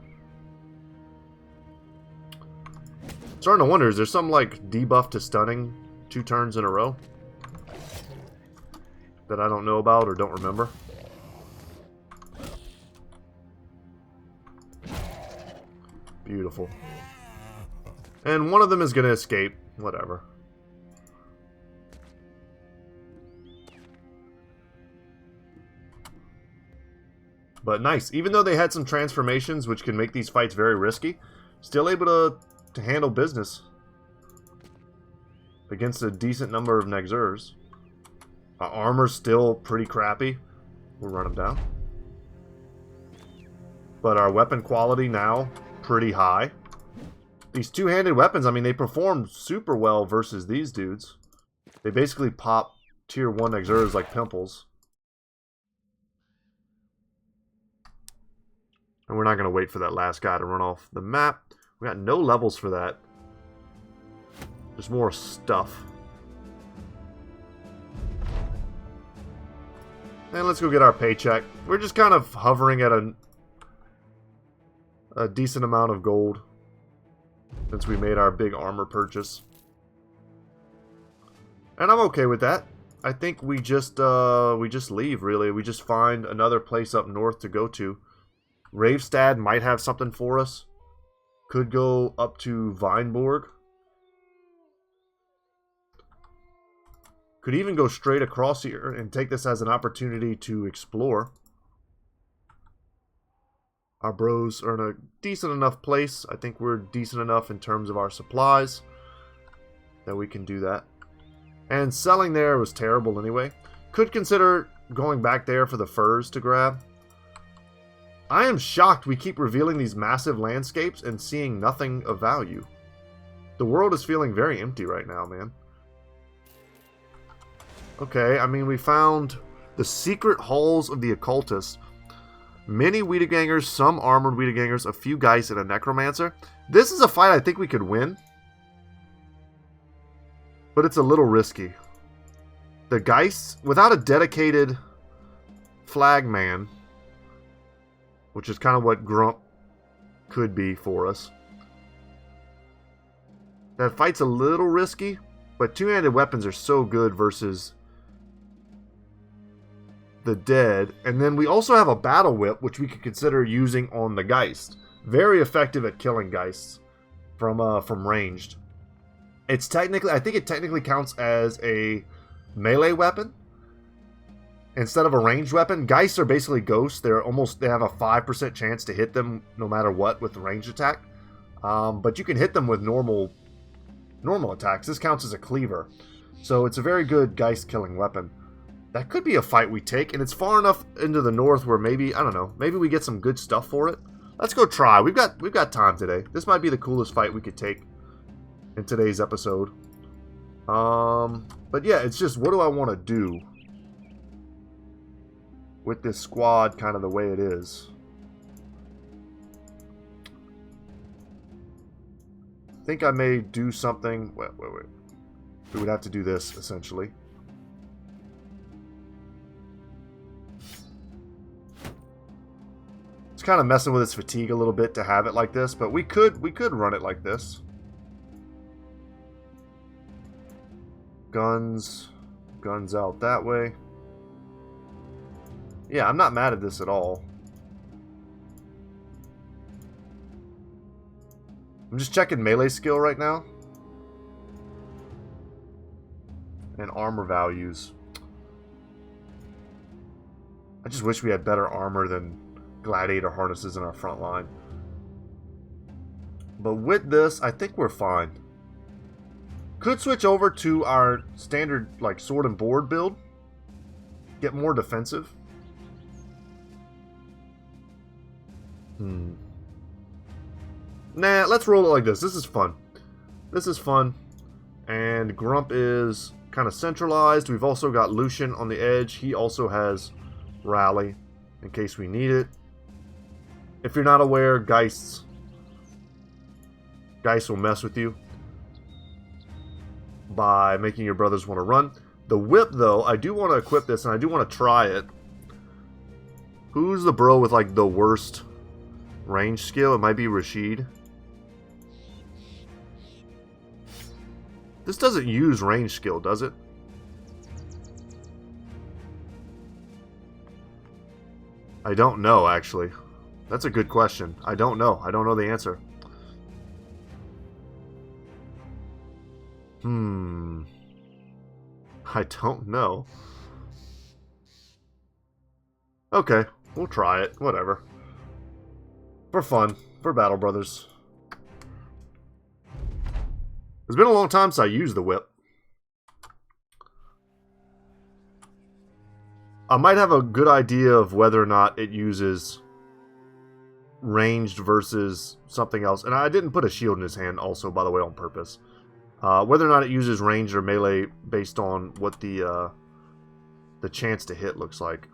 Starting to wonder, is there some like debuff to stunning 2 turns in a row that I don't know about or don't remember? Beautiful. And one of them is going to escape. Whatever. But nice. Even though they had some transformations, which can make these fights very risky, still able to handle business against a decent number of Nexers. Our armor's still pretty crappy. We'll run them down. But our weapon quality now, pretty high. These two-handed weapons, I mean, they perform super well versus these dudes. They basically pop tier 1 Nexers like pimples. And we're not going to wait for that last guy to run off the map. We got no levels for that. There's more stuff. And let's go get our paycheck. We're just kind of hovering at a decent amount of gold since we made our big armor purchase. And I'm okay with that. I think we just leave, really. We just find another place up north to go to. Ravestad might have something for us. Could go up to Vineborg. Could even go straight across here and take this as an opportunity to explore. Our bros are in a decent enough place. I think we're decent enough in terms of our supplies that we can do that. And selling there was terrible anyway. Could consider going back there for the furs to grab. I am shocked we keep revealing these massive landscapes and seeing nothing of value. The world is feeling very empty right now, man. Okay, I mean, we found the secret halls of the Occultists. Many Wiedegangers, some armored Wiedegangers, a few guys, and a Necromancer. This is a fight I think we could win. But it's a little risky. The Geists, without a dedicated flagman, which is kind of what Grump could be for us. That fight's a little risky, but two-handed weapons are so good versus the dead. And then we also have a battle whip, which we could consider using on the Geist. Very effective at killing Geists from ranged. It's technically, I think it technically counts as a melee weapon instead of a ranged weapon. Geists are basically ghosts. They have a 5% chance to hit them no matter what with ranged attack. But you can hit them with normal attacks. This counts as a cleaver. So it's a very good Geist killing weapon. That could be a fight we take, and it's far enough into the north where maybe, I don't know, maybe we get some good stuff for it. Let's go try. We've got time today. This might be the coolest fight we could take in today's episode. But yeah, it's just, what do I want to do with this squad kind of the way it is? I think I may do something. Wait. We would have to do this, essentially. It's kind of messing with its fatigue a little bit to have it like this, but we could run it like this. Guns out that way. Yeah, I'm not mad at this at all. I'm just checking melee skill right now. And armor values. I just wish we had better armor than gladiator harnesses in our front line. But with this, I think we're fine. Could switch over to our standard like sword and board build. Get more defensive. Nah, let's roll it like this. This is fun. This is fun. And Grump is kind of centralized. We've also got Lucian on the edge. He also has Rally in case we need it. If you're not aware, Geists will mess with you by making your brothers want to run. The whip, though, I do want to equip this, and I do want to try it. Who's the bro with, like, the worst range skill? It might be Rashid. This doesn't use range skill, does it? I don't know, actually. That's a good question. I don't know. I don't know the answer. I don't know. Okay, we'll try it. Whatever. For fun. For Battle Brothers. It's been a long time since I used the whip. I might have a good idea of whether or not it uses ranged versus something else. And I didn't put a shield in his hand also, by the way, on purpose. Whether or not it uses ranged or melee based on what the chance to hit looks like.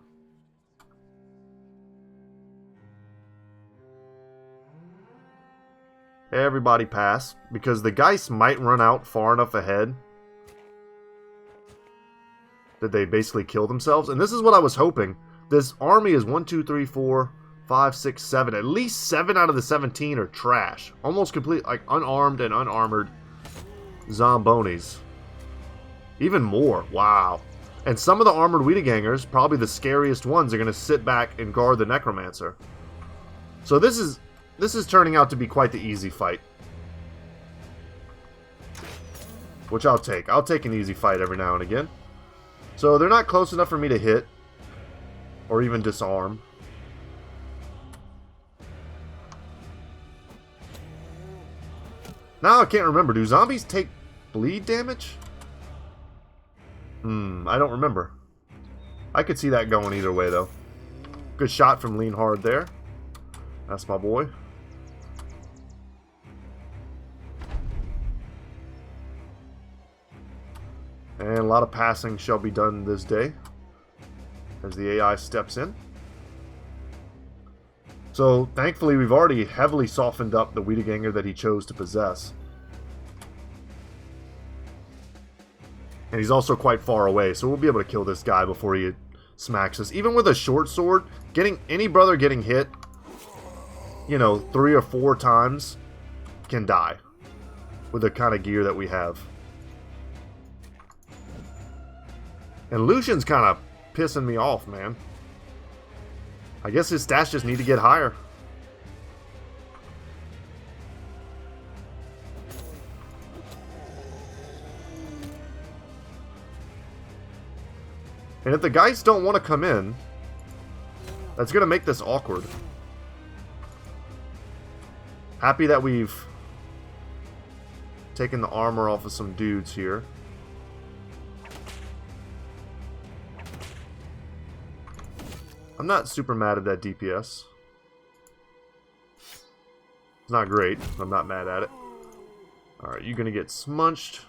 Everybody pass, because the Geist might run out far enough ahead that they basically kill themselves. And this is what I was hoping. This army is 1, 2, 3, 4, 5, 6, 7. At least 7 out of the 17 are trash. Almost complete, like unarmed and unarmored zombonis. Even more. Wow. And some of the armored Wiedegangers, probably the scariest ones, are going to sit back and guard the Necromancer. So this is turning out to be quite the easy fight. Which I'll take. I'll take an easy fight every now and again. So they're not close enough for me to hit. Or even disarm. Now I can't remember. Do zombies take bleed damage? I don't remember. I could see that going either way, though. Good shot from Lean Hard there. That's my boy. And a lot of passing shall be done this day as the AI steps in. So, thankfully, we've already heavily softened up the Wiedeganger that he chose to possess. And he's also quite far away, so we'll be able to kill this guy before he smacks us. Even with a short sword, any brother getting hit, you know, 3 or 4 times can die with the kind of gear that we have. And Lucian's kind of pissing me off, man. I guess his stats just need to get higher. And if the guys don't want to come in, that's going to make this awkward. Happy that we've taken the armor off of some dudes here. I'm not super mad at that DPS. It's not great. I'm not mad at it. Alright, you're going to get smunched.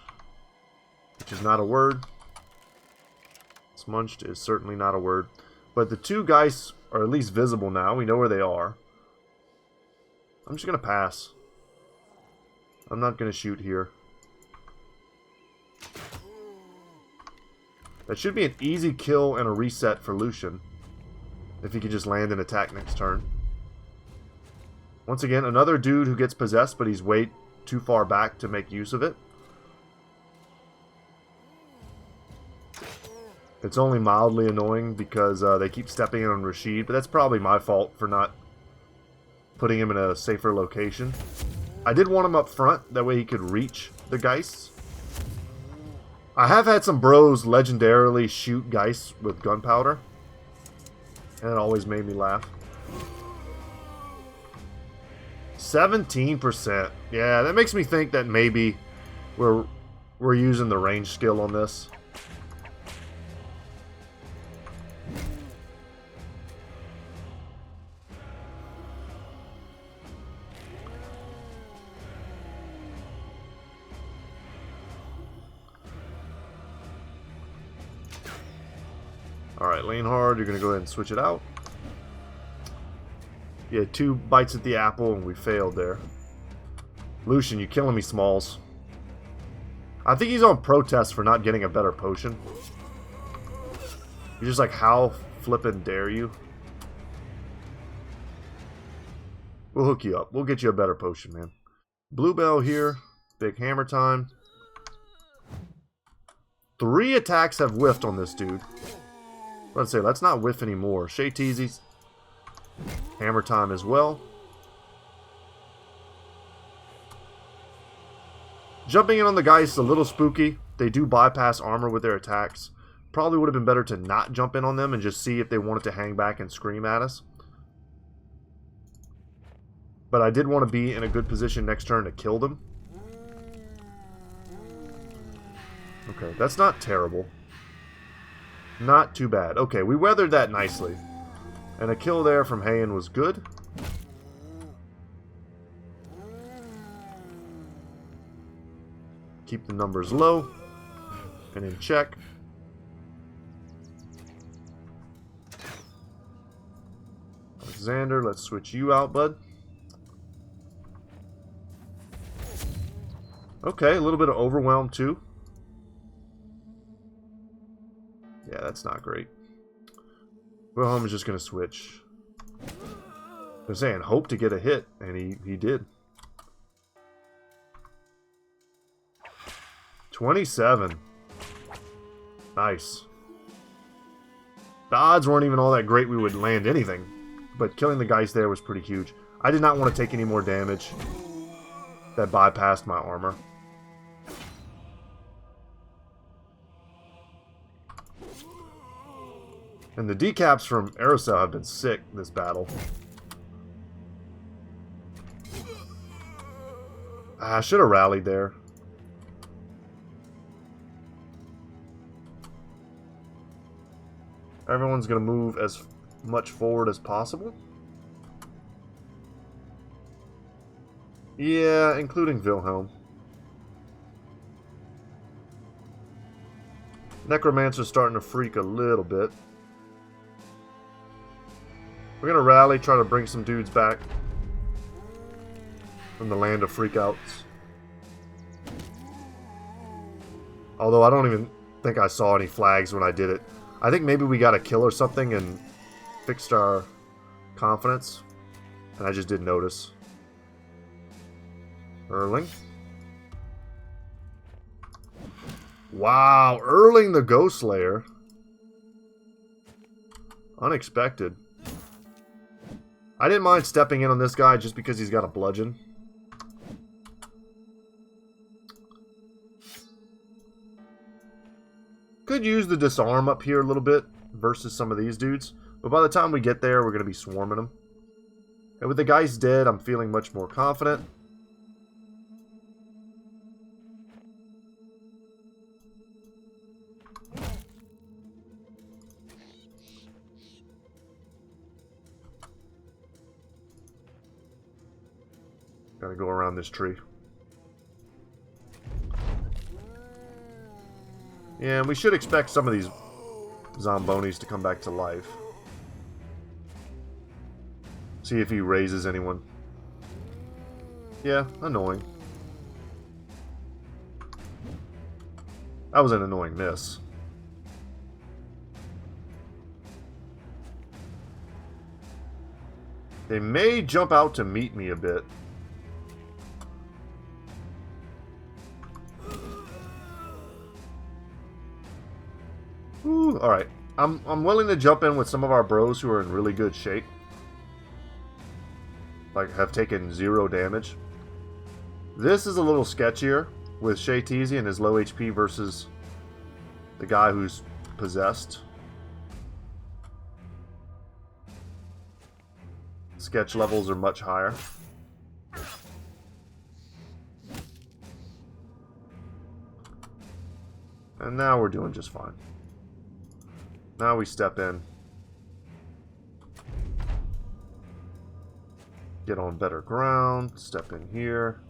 Which is not a word. Smunched is certainly not a word. But the 2 guys are at least visible now. We know where they are. I'm just going to pass. I'm not going to shoot here. That should be an easy kill and a reset for Lucian. If he could just land and attack next turn. Once again, another dude who gets possessed, but he's way too far back to make use of it. It's only mildly annoying because they keep stepping in on Rashid, but that's probably my fault for not putting him in a safer location. I did want him up front, that way he could reach the Geists. I have had some bros legendarily shoot Geists with gunpowder. And it always made me laugh. 17%. Yeah, that makes me think that maybe we're using the range skill on this. Alright, Lean Hard, you're going to go ahead and switch it out. You had 2 bites at the apple and we failed there. Lucian, you killing me, Smalls. I think he's on protest for not getting a better potion. You're just like, how flippin' dare you? We'll hook you up. We'll get you a better potion, man. Bluebell here. Big hammer time. 3 attacks have whiffed on this dude. Let's say, let's not whiff anymore. Shay Teasy's hammer time as well. Jumping in on the guys is a little spooky. They do bypass armor with their attacks. Probably would have been better to not jump in on them and just see if they wanted to hang back and scream at us. But I did want to be in a good position next turn to kill them. Okay, that's not terrible. Not too bad. Okay, we weathered that nicely. And a kill there from Hayen was good. Keep the numbers low and in check. Alexander, let's switch you out, bud. Okay, a little bit of overwhelm too. Yeah, that's not great. Wilhelm is just going to switch. I was saying, hope to get a hit, and he did. 27. Nice. The odds weren't even all that great we would land anything, but killing the Geist there was pretty huge. I did not want to take any more damage that bypassed my armor. And the decaps from Aerosol have been sick this battle. I should have rallied there. Everyone's going to move as much forward as possible. Yeah, including Wilhelm. Necromancer's starting to freak a little bit. We're going to rally, try to bring some dudes back from the land of freakouts. Although I don't even think I saw any flags when I did it. I think maybe we got a kill or something and fixed our confidence. And I just didn't notice. Erling. Wow, Erling the Ghost Slayer. Unexpected. I didn't mind stepping in on this guy just because he's got a bludgeon. Could use the disarm up here a little bit versus some of these dudes. But by the time we get there, we're going to be swarming them. And with the guys dead, I'm feeling much more confident. Gotta go around this tree. Yeah, we should expect some of these Zombonis to come back to life. See if he raises anyone. Yeah, annoying. That was an annoying miss. They may jump out to meet me a bit. Ooh, alright. I'm willing to jump in with some of our bros who are in really good shape. Like, have taken 0 damage. This is a little sketchier with Shay Teasy and his low HP versus the guy who's possessed. Sketch levels are much higher. And now we're doing just fine. Now we step in. Get on better ground. Step in here.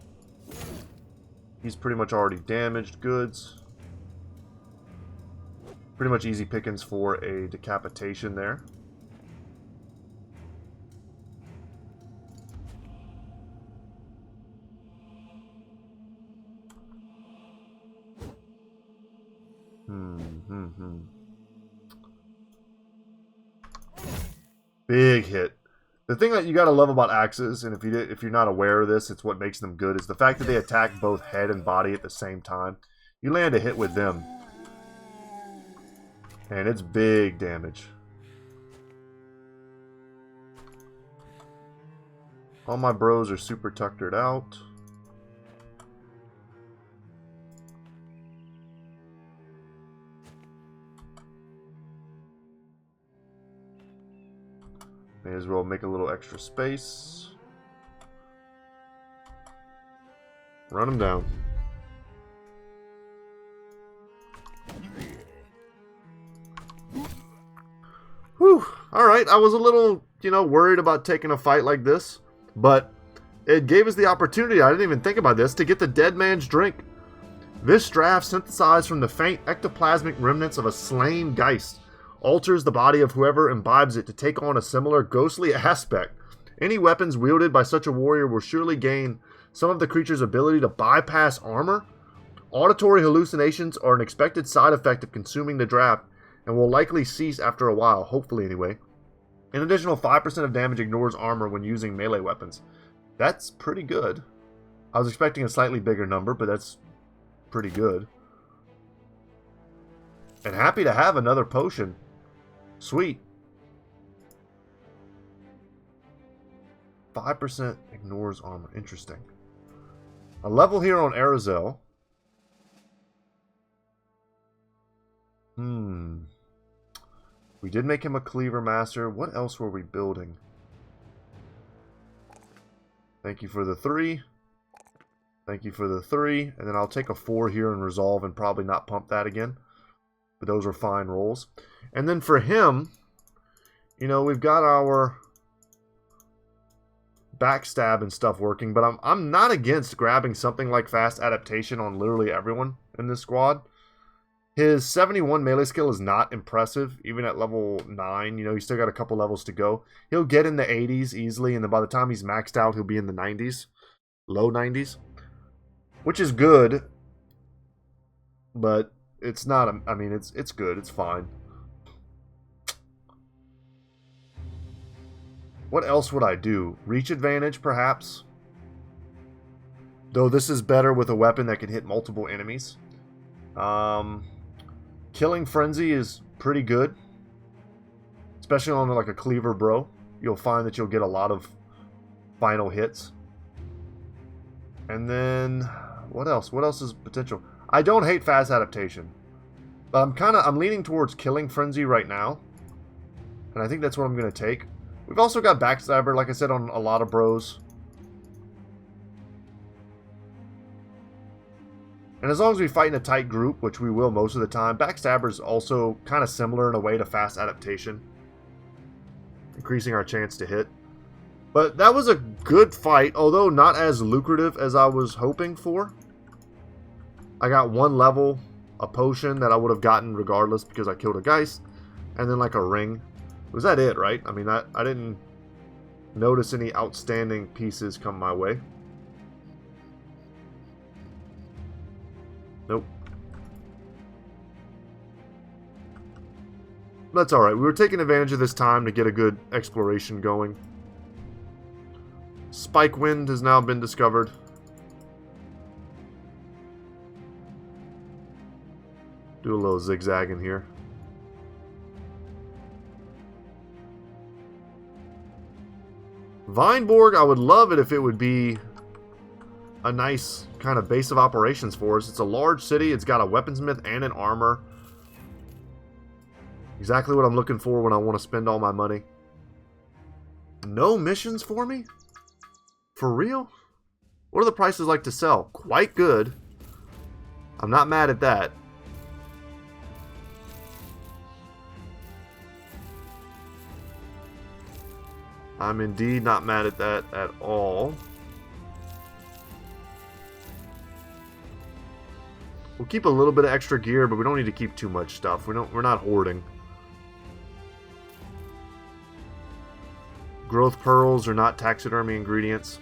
He's pretty much already damaged goods. Pretty much easy pickings for a decapitation there. Big hit. The thing that you gotta love about axes, and if you're not aware of this, it's what makes them good, is the fact that they attack both head and body at the same time. You land a hit with them, and it's big damage. All my bros are super tuckered out. May as well make a little extra space. Run them down. Whew. Alright, I was a little, worried about taking a fight like this. But it gave us the opportunity, I didn't even think about this, to get the dead man's drink. This draft, synthesized from the faint ectoplasmic remnants of a slain geist, alters the body of whoever imbibes it to take on a similar ghostly aspect. Any weapons wielded by such a warrior will surely gain some of the creature's ability to bypass armor. Auditory hallucinations are an expected side effect of consuming the draft and will likely cease after a while, hopefully anyway. An additional 5% of damage ignores armor when using melee weapons. That's pretty good. I was expecting a slightly bigger number, but that's pretty good. And happy to have another potion. Sweet. 5% ignores armor. Interesting. A level here on Arizal. We did make him a cleaver master. What else were we building? Thank you for the 3. Thank you for the 3. And then I'll take a 4 here and resolve and probably not pump that again. But those were fine rolls. And then for him, we've got our backstab and stuff working. But I'm not against grabbing something like fast adaptation on literally everyone in this squad. His 71 melee skill is not impressive, even at level 9. He's still got a couple levels to go. He'll get in the 80s easily, and then by the time he's maxed out, he'll be in the 90s. Low 90s. Which is good. But it's not, it's good. It's fine. What else would I do? Reach advantage, perhaps? Though this is better with a weapon that can hit multiple enemies. Killing Frenzy is pretty good. Especially on like a cleaver bro. You'll find that you'll get a lot of final hits. And then what else? What else is potential? I don't hate fast adaptation. But I'm leaning towards Killing Frenzy right now. And I think that's what I'm gonna take. We've also got Backstabber, like I said, on a lot of bros. And as long as we fight in a tight group, which we will most of the time, Backstabber is also kind of similar in a way to fast adaptation. Increasing our chance to hit. But that was a good fight, although not as lucrative as I was hoping for. I got 1 level, a potion that I would have gotten regardless because I killed a Geist, and then like a ring. Was that it, right? I mean, I didn't notice any outstanding pieces come my way. Nope. That's alright. We were taking advantage of this time to get a good exploration going. Spike Wind has now been discovered. Do a little zigzagging here. Vineborg, I would love it if it would be a nice kind of base of operations for us. It's a large city. It's got a weaponsmith and an armor. Exactly what I'm looking for when I want to spend all my money. No missions for me? For real? What are the prices like to sell? Quite good. I'm not mad at that. I'm indeed not mad at that at all. We'll keep a little bit of extra gear, but we don't need to keep too much stuff. We're not hoarding. Growth pearls are not taxidermy ingredients.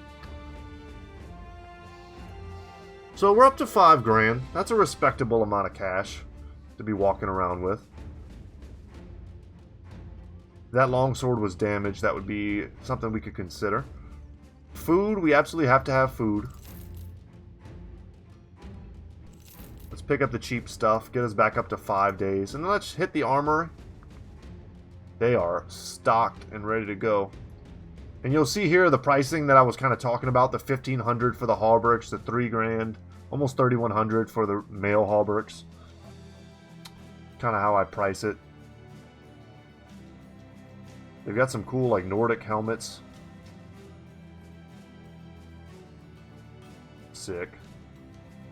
So we're up to 5 grand. That's a respectable amount of cash to be walking around with. If that longsword was damaged, that would be something we could consider. Food, we absolutely have to have food. Let's pick up the cheap stuff, get us back up to 5 days, and then let's hit the armory. They are stocked and ready to go. And you'll see here the pricing that I was kind of talking about, the 1,500 for the hauberks, the 3 grand, almost 3,100 for the male hauberks. Kind of how I price it. They've got some cool, like, Nordic helmets. Sick.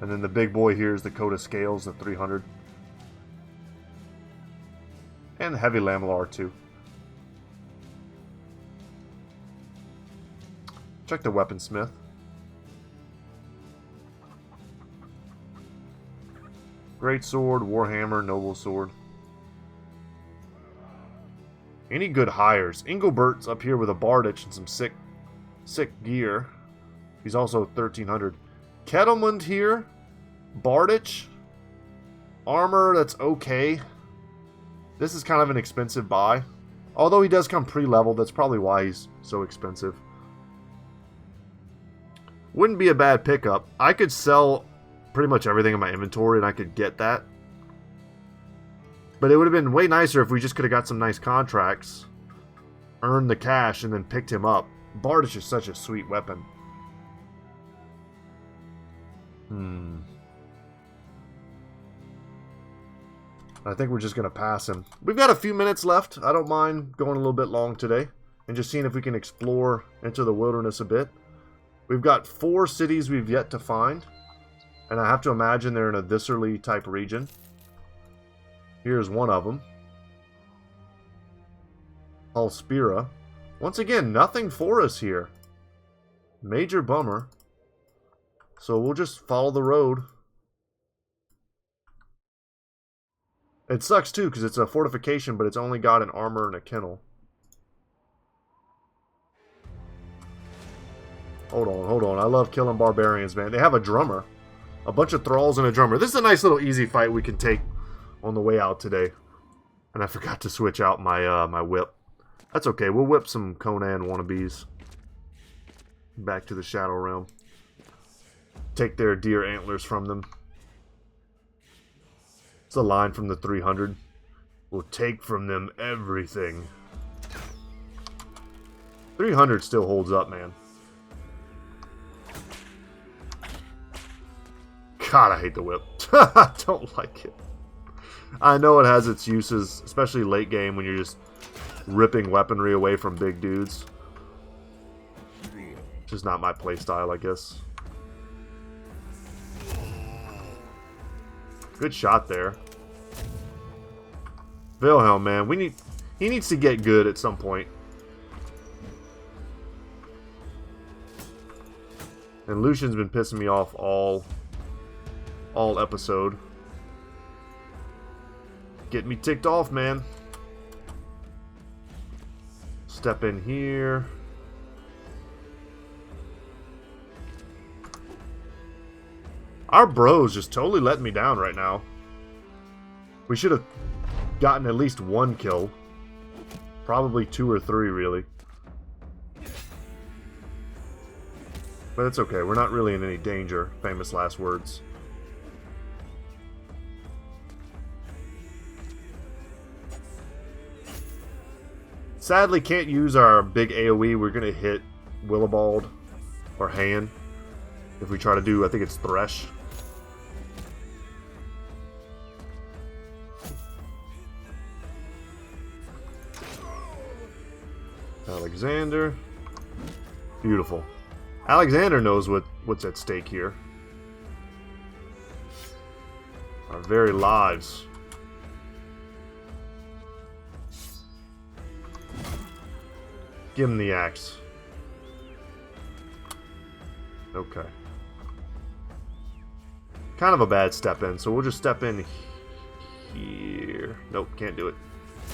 And then the big boy here is the coat of scales, the 300. And heavy lamellar, too. Check the weaponsmith. Great sword, warhammer, noble sword. Any good hires? Engelbert's up here with a Bardich and some sick gear. He's also 1300. Kettlemund here. Bardich. Armor that's okay. This is kind of an expensive buy. Although he does come pre-leveled, that's probably why he's so expensive. Wouldn't be a bad pickup. I could sell pretty much everything in my inventory and I could get that. But it would have been way nicer if we just could have got some nice contracts, earned the cash, and then picked him up. Bardich is such a sweet weapon. I think we're just going to pass him. We've got a few minutes left. I don't mind going a little bit long today and just seeing if we can explore into the wilderness a bit. We've got 4 cities we've yet to find. And I have to imagine they're in a viscerally type region. Here's one of them. Halspira. Once again, nothing for us here. Major bummer. So we'll just follow the road. It sucks too, because it's a fortification, but it's only got an armor and a kennel. Hold on. I love killing barbarians, man. They have a drummer. A bunch of thralls and a drummer. This is a nice little easy fight we can take on the way out today. And I forgot to switch out my my whip. That's okay. We'll whip some Conan wannabes back to the Shadow Realm. Take their deer antlers from them. It's a line from the 300. We'll take from them everything. 300 still holds up, man. God, I hate the whip. I don't like it. I know it has its uses, especially late game when you're just ripping weaponry away from big dudes. Just not my playstyle, I guess. Good shot there. Wilhelm, man, he needs to get good at some point. And Lucian's been pissing me off all episode. Getting me ticked off, man. Step in here. Our bro's just totally letting me down right now. We should have gotten at least 1 kill. Probably 2 or 3, really. But it's okay. We're not really in any danger. Famous last words. Sadly, can't use our big AoE. We're going to hit Willibald or Han if we try to do, I think it's Thresh. Alexander. Beautiful. Alexander knows what's at stake here. Our very lives. Give him the axe. Okay. Kind of a bad step in, so we'll just step in here. Nope, can't do it.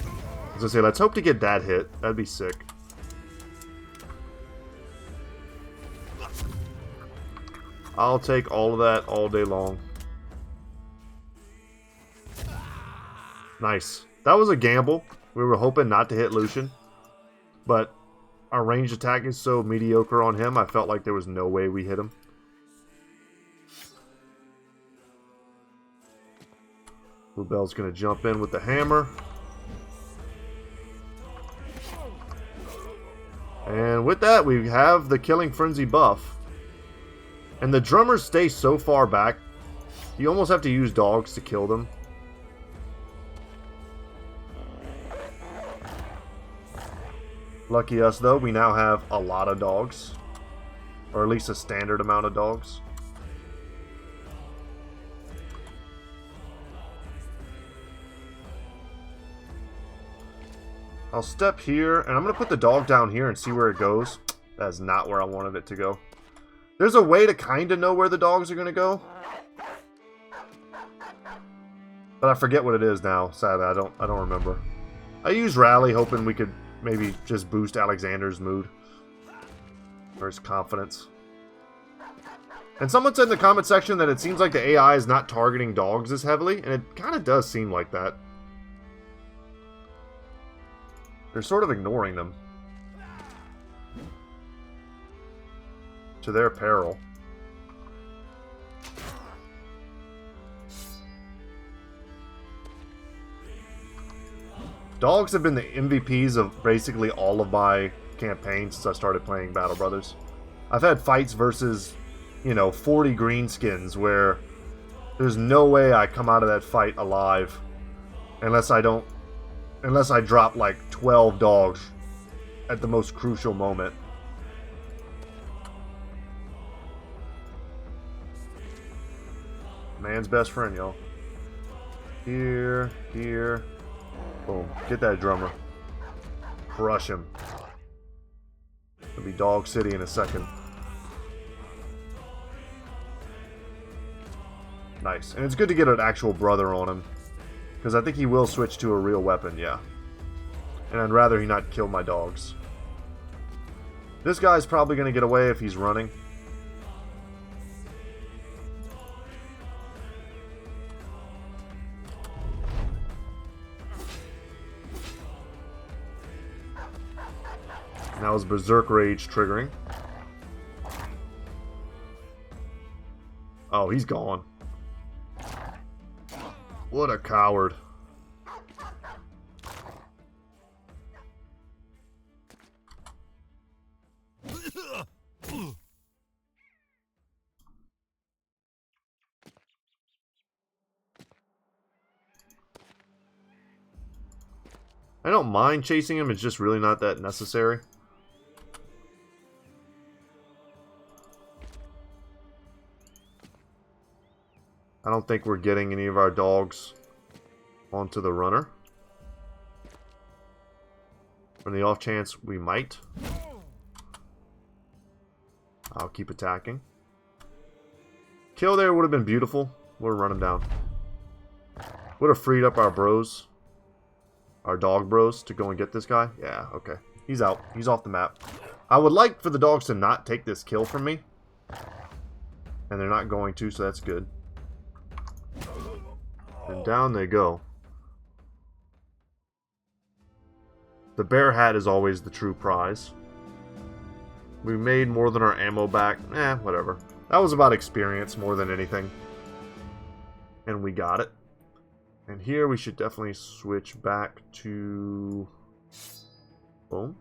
I was gonna say, let's hope to get that hit. That'd be sick. I'll take all of that all day long. Nice. That was a gamble. We were hoping not to hit Lucian. But our ranged attack is so mediocre on him, I felt like there was no way we hit him. Bluebell's going to jump in with the hammer. And with that, we have the Killing Frenzy buff. And the drummers stay so far back, you almost have to use dogs to kill them. Lucky us, though, we now have a lot of dogs. Or at least a standard amount of dogs. I'll step here, and I'm going to put the dog down here and see where it goes. That's not where I wanted it to go. There's a way to kind of know where the dogs are going to go. But I forget what it is now. Sadly, I don't remember. I used Rally hoping we could maybe just boost Alexander's mood. Or his confidence. And someone said in the comment section that it seems like the AI is not targeting dogs as heavily. And it kind of does seem like that. They're sort of ignoring them. To their peril. Dogs have been the MVPs of basically all of my campaigns since I started playing Battle Brothers. I've had fights versus, you know, 40 greenskins where there's no way I come out of that fight alive unless I drop like 12 dogs at the most crucial moment. Man's best friend, y'all. Here, here. Boom. Get that drummer. Crush him. It'll be Dog City in a second. Nice. And it's good to get an actual brother on him. Because I think he will switch to a real weapon, yeah. And I'd rather he not kill my dogs. This guy's probably going to get away if he's running. Now is Berserk Rage triggering. Oh, he's gone. What a coward. I don't mind chasing him, it's just really not that necessary. I don't think we're getting any of our dogs onto the runner. On the off chance we might, I'll keep attacking. Kill there would have been beautiful. We'll run him down. Would have freed up our bros. Our dog bros to go and get this guy. Yeah, okay. He's out. He's off the map. I would like for the dogs to not take this kill from me. And they're not going to, so that's good. And down they go. The bear hat is always the true prize. We made more than our ammo back. Whatever. That was about experience more than anything. And we got it. And here we should definitely switch back to... Boom.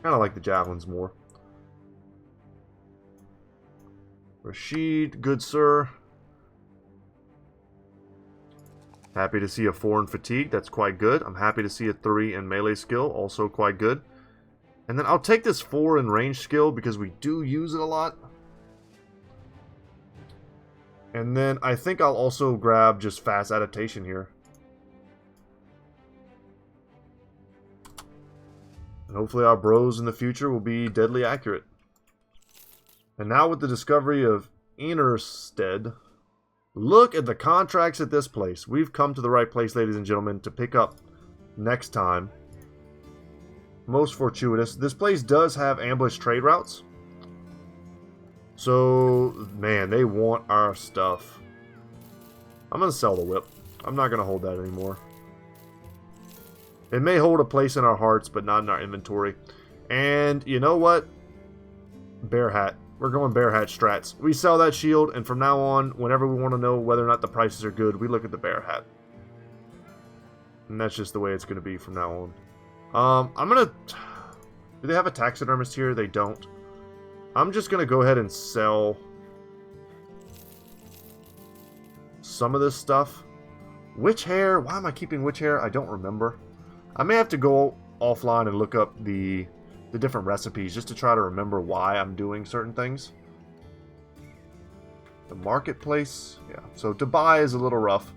Kind of like the javelins more. Rashid, good sir. Happy to see a 4 in fatigue. That's quite good. I'm happy to see a 3 in melee skill. Also quite good. And then I'll take this 4 in range skill because we do use it a lot. And then I think I'll also grab just fast adaptation here. And hopefully our bros in the future will be deadly accurate. And now with the discovery of Innerstead, look at the contracts at this place. We've come to the right place, ladies and gentlemen, to pick up next time. Most fortuitous. This place does have ambush trade routes. So, man, they want our stuff. I'm going to sell the whip. I'm not going to hold that anymore. It may hold a place in our hearts, but not in our inventory. And you know what? Bear hat. We're going bear hat strats. We sell that shield, and from now on, whenever we want to know whether or not the prices are good, we look at the bear hat. And that's just the way it's going to be from now on. I'm going to... Do they have a taxidermist here? They don't. I'm just going to go ahead and sell some of this stuff. Witch hair? Why am I keeping witch hair? I don't remember. I may have to go offline and look up the different recipes just to try to remember why I'm doing certain things. The marketplace, yeah. So to buy is a little rough,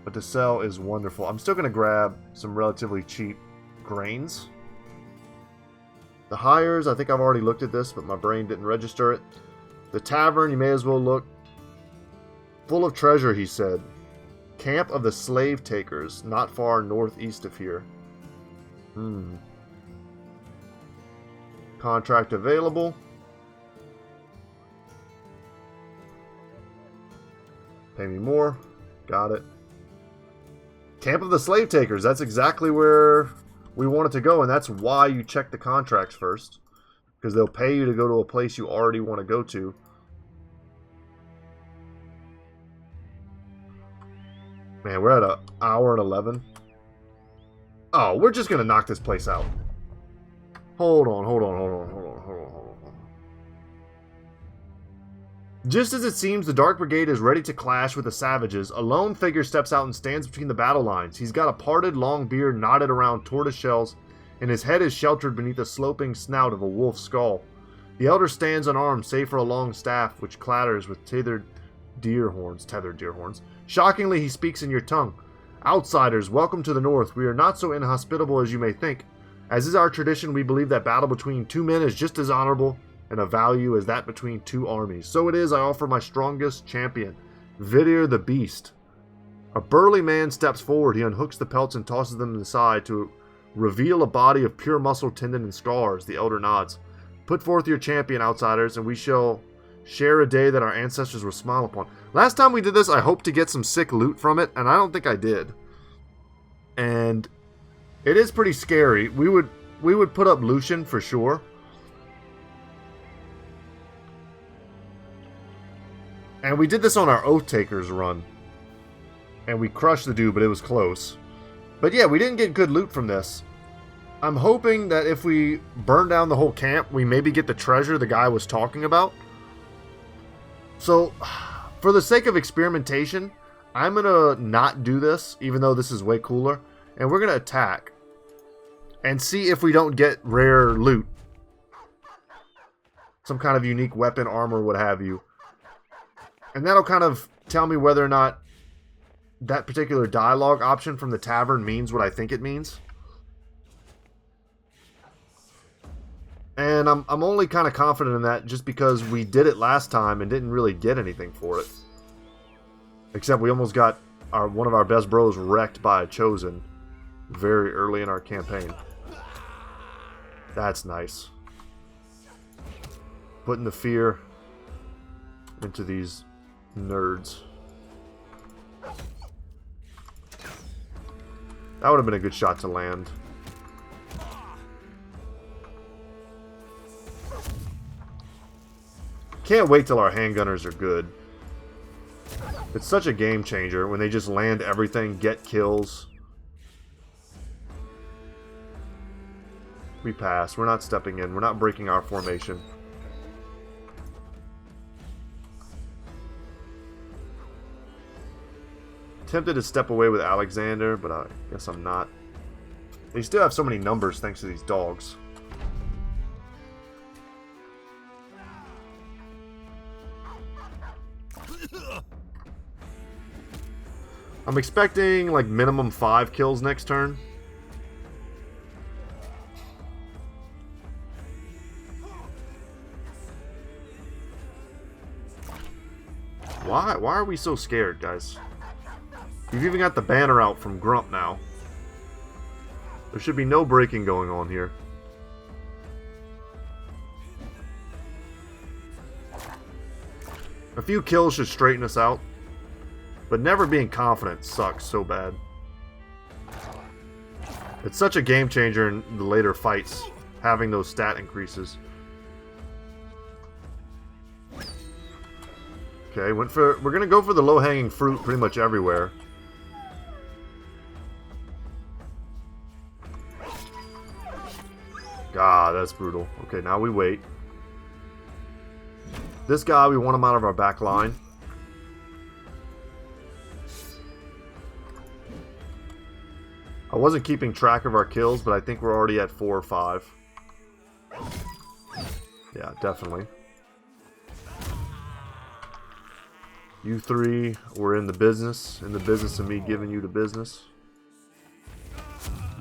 but to sell is wonderful. I'm still going to grab some relatively cheap grains. The hires, I think I've already looked at this, but my brain didn't register it. The tavern, you may as well look. Full of treasure, he said. Camp of the slave takers, not far northeast of here. Contract available. Pay me more. Got it. Camp of the slave takers. That's exactly where we want it to go, and that's why you check the contracts first. Because they'll pay you to go to a place you already want to go to. Man, we're at an hour and 11. Oh, we're just going to knock this place out. Hold on. Just as it seems the Dark Brigade is ready to clash with the Savages, a lone figure steps out and stands between the battle lines. He's got a parted, long beard knotted around tortoise shells, and his head is sheltered beneath the sloping snout of a wolf's skull. The elder stands unarmed, save for a long staff, which clatters with tethered deer horns. Shockingly, he speaks in your tongue. Outsiders, welcome to the North. We are not so inhospitable as you may think. As is our tradition, we believe that battle between two men is just as honorable and of value as that between two armies. So it is I offer my strongest champion, Vidir the Beast. A burly man steps forward. He unhooks the pelts and tosses them aside to reveal a body of pure muscle, tendon, and scars. The elder nods. Put forth your champion, outsiders, and we shall share a day that our ancestors will smile upon. Last time we did this, I hoped to get some sick loot from it, and I don't think I did. And it is pretty scary. We would put up Lucian for sure. And we did this on our Oath Takers run. And we crushed the dude, but it was close. But yeah, we didn't get good loot from this. I'm hoping that if we burn down the whole camp, we maybe get the treasure the guy was talking about. So, for the sake of experimentation, I'm going to not do this, even though this is way cooler. And we're going to attack. And see if we don't get rare loot. Some kind of unique weapon, armor, what have you. And that'll kind of tell me whether or not that particular dialogue option from the tavern means what I think it means. And I'm only kind of confident in that just because we did it last time and didn't really get anything for it. Except we almost got one of our best bros wrecked by a Chosen very early in our campaign. That's nice. Putting the fear into these nerds. That would have been a good shot to land. Can't wait till our handgunners are good. It's such a game changer when they just land everything, get kills. We pass. We're not stepping in. We're not breaking our formation. Tempted to step away with Alexander, but I guess I'm not. They still have so many numbers thanks to these dogs. I'm expecting like minimum 5 kills next turn. Why are we so scared, guys? You've even got the banner out from Grump now. There should be no breaking going on here. A few kills should straighten us out. But never being confident sucks so bad. It's such a game changer in the later fights, having those stat increases. Okay, we're gonna go for the low-hanging fruit pretty much everywhere. God, that's brutal. Okay, now we wait. This guy, we want him out of our back line. I wasn't keeping track of our kills, but I think we're already at 4 or 5. Yeah, definitely. You three were in the business of me giving you the business.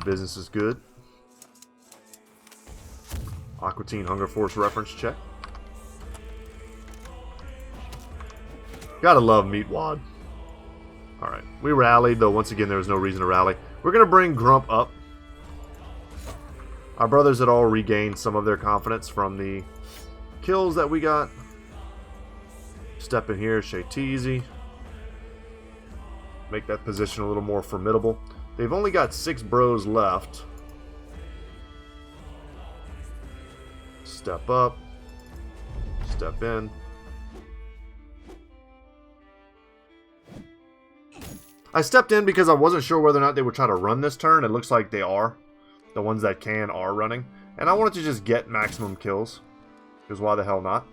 Business is good. Aqua Teen Hunger Force reference check. Gotta love Meat Wad. Alright, we rallied, though once again there was no reason to rally. We're gonna bring Grump up. Our brothers had all regained some of their confidence from the kills that we got. Step in here, Shay Teasy. Make that position a little more formidable. They've only got 6 bros left. Step up. Step in. I stepped in because I wasn't sure whether or not they would try to run this turn. It looks like they are. The ones that can are running. And I wanted to just get maximum kills. Because why the hell not?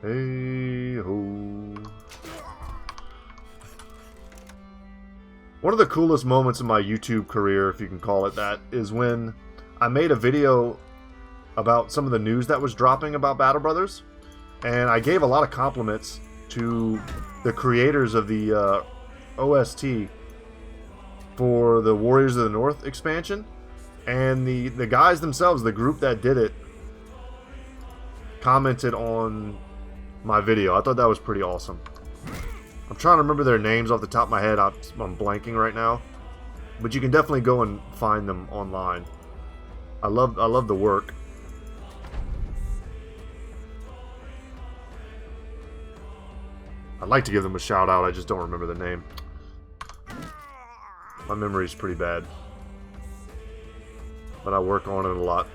Hey ho. One of the coolest moments in my YouTube career, if you can call it that, is when I made a video about some of the news that was dropping about Battle Brothers. And I gave a lot of compliments to the creators of the OST for the Warriors of the North expansion. And the guys themselves, the group that did it, commented on my video. I thought that was pretty awesome. I'm trying to remember their names off the top of my head. I'm blanking right now. But you can definitely go and find them online. I love the work. I'd like to give them a shout out. I just don't remember the name. My memory's pretty bad. But I work on it a lot.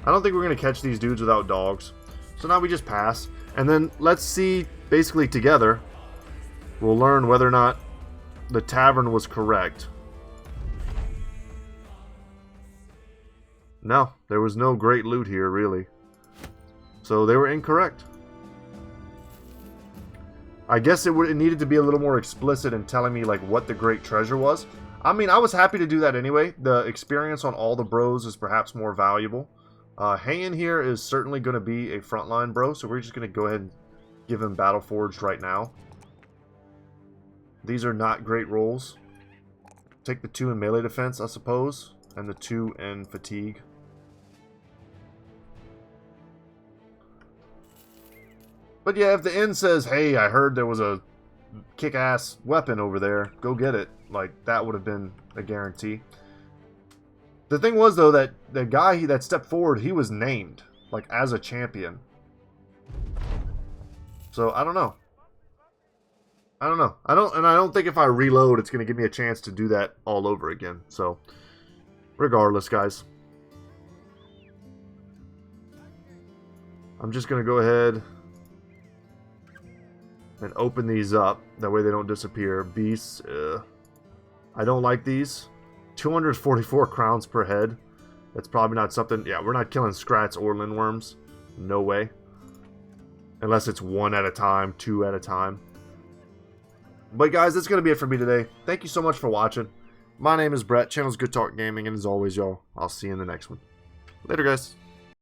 I don't think we're going to catch these dudes without dogs. So now we just pass. And then let's see, basically together, we'll learn whether or not the tavern was correct. No, there was no great loot here, really. So they were incorrect. I guess it needed to be a little more explicit in telling me like what the great treasure was. I mean, I was happy to do that anyway. The experience on all the bros is perhaps more valuable. Hayan here is certainly going to be a frontline bro, so we're just going to go ahead and give him Battle Forged right now. These are not great rolls. Take the 2 in melee defense, I suppose, and the 2 in fatigue. But yeah, if the inn says, hey, I heard there was a kick-ass weapon over there, go get it. Like, that would have been a guarantee. The thing was, though, that the guy that stepped forward, he was named, like, as a champion. So, I don't know. I don't think if I reload, it's going to give me a chance to do that all over again. So, regardless, guys. I'm just going to go ahead and open these up. That way they don't disappear. Beasts. I don't like these. 244 crowns per head. That's probably not something... Yeah, we're not killing scrats or lindworms. No way. Unless it's 1 at a time, 2 at a time. But guys, that's going to be it for me today. Thank you so much for watching. My name is Brett. Channel's Good Talk Gaming. And as always, y'all, I'll see you in the next one. Later, guys.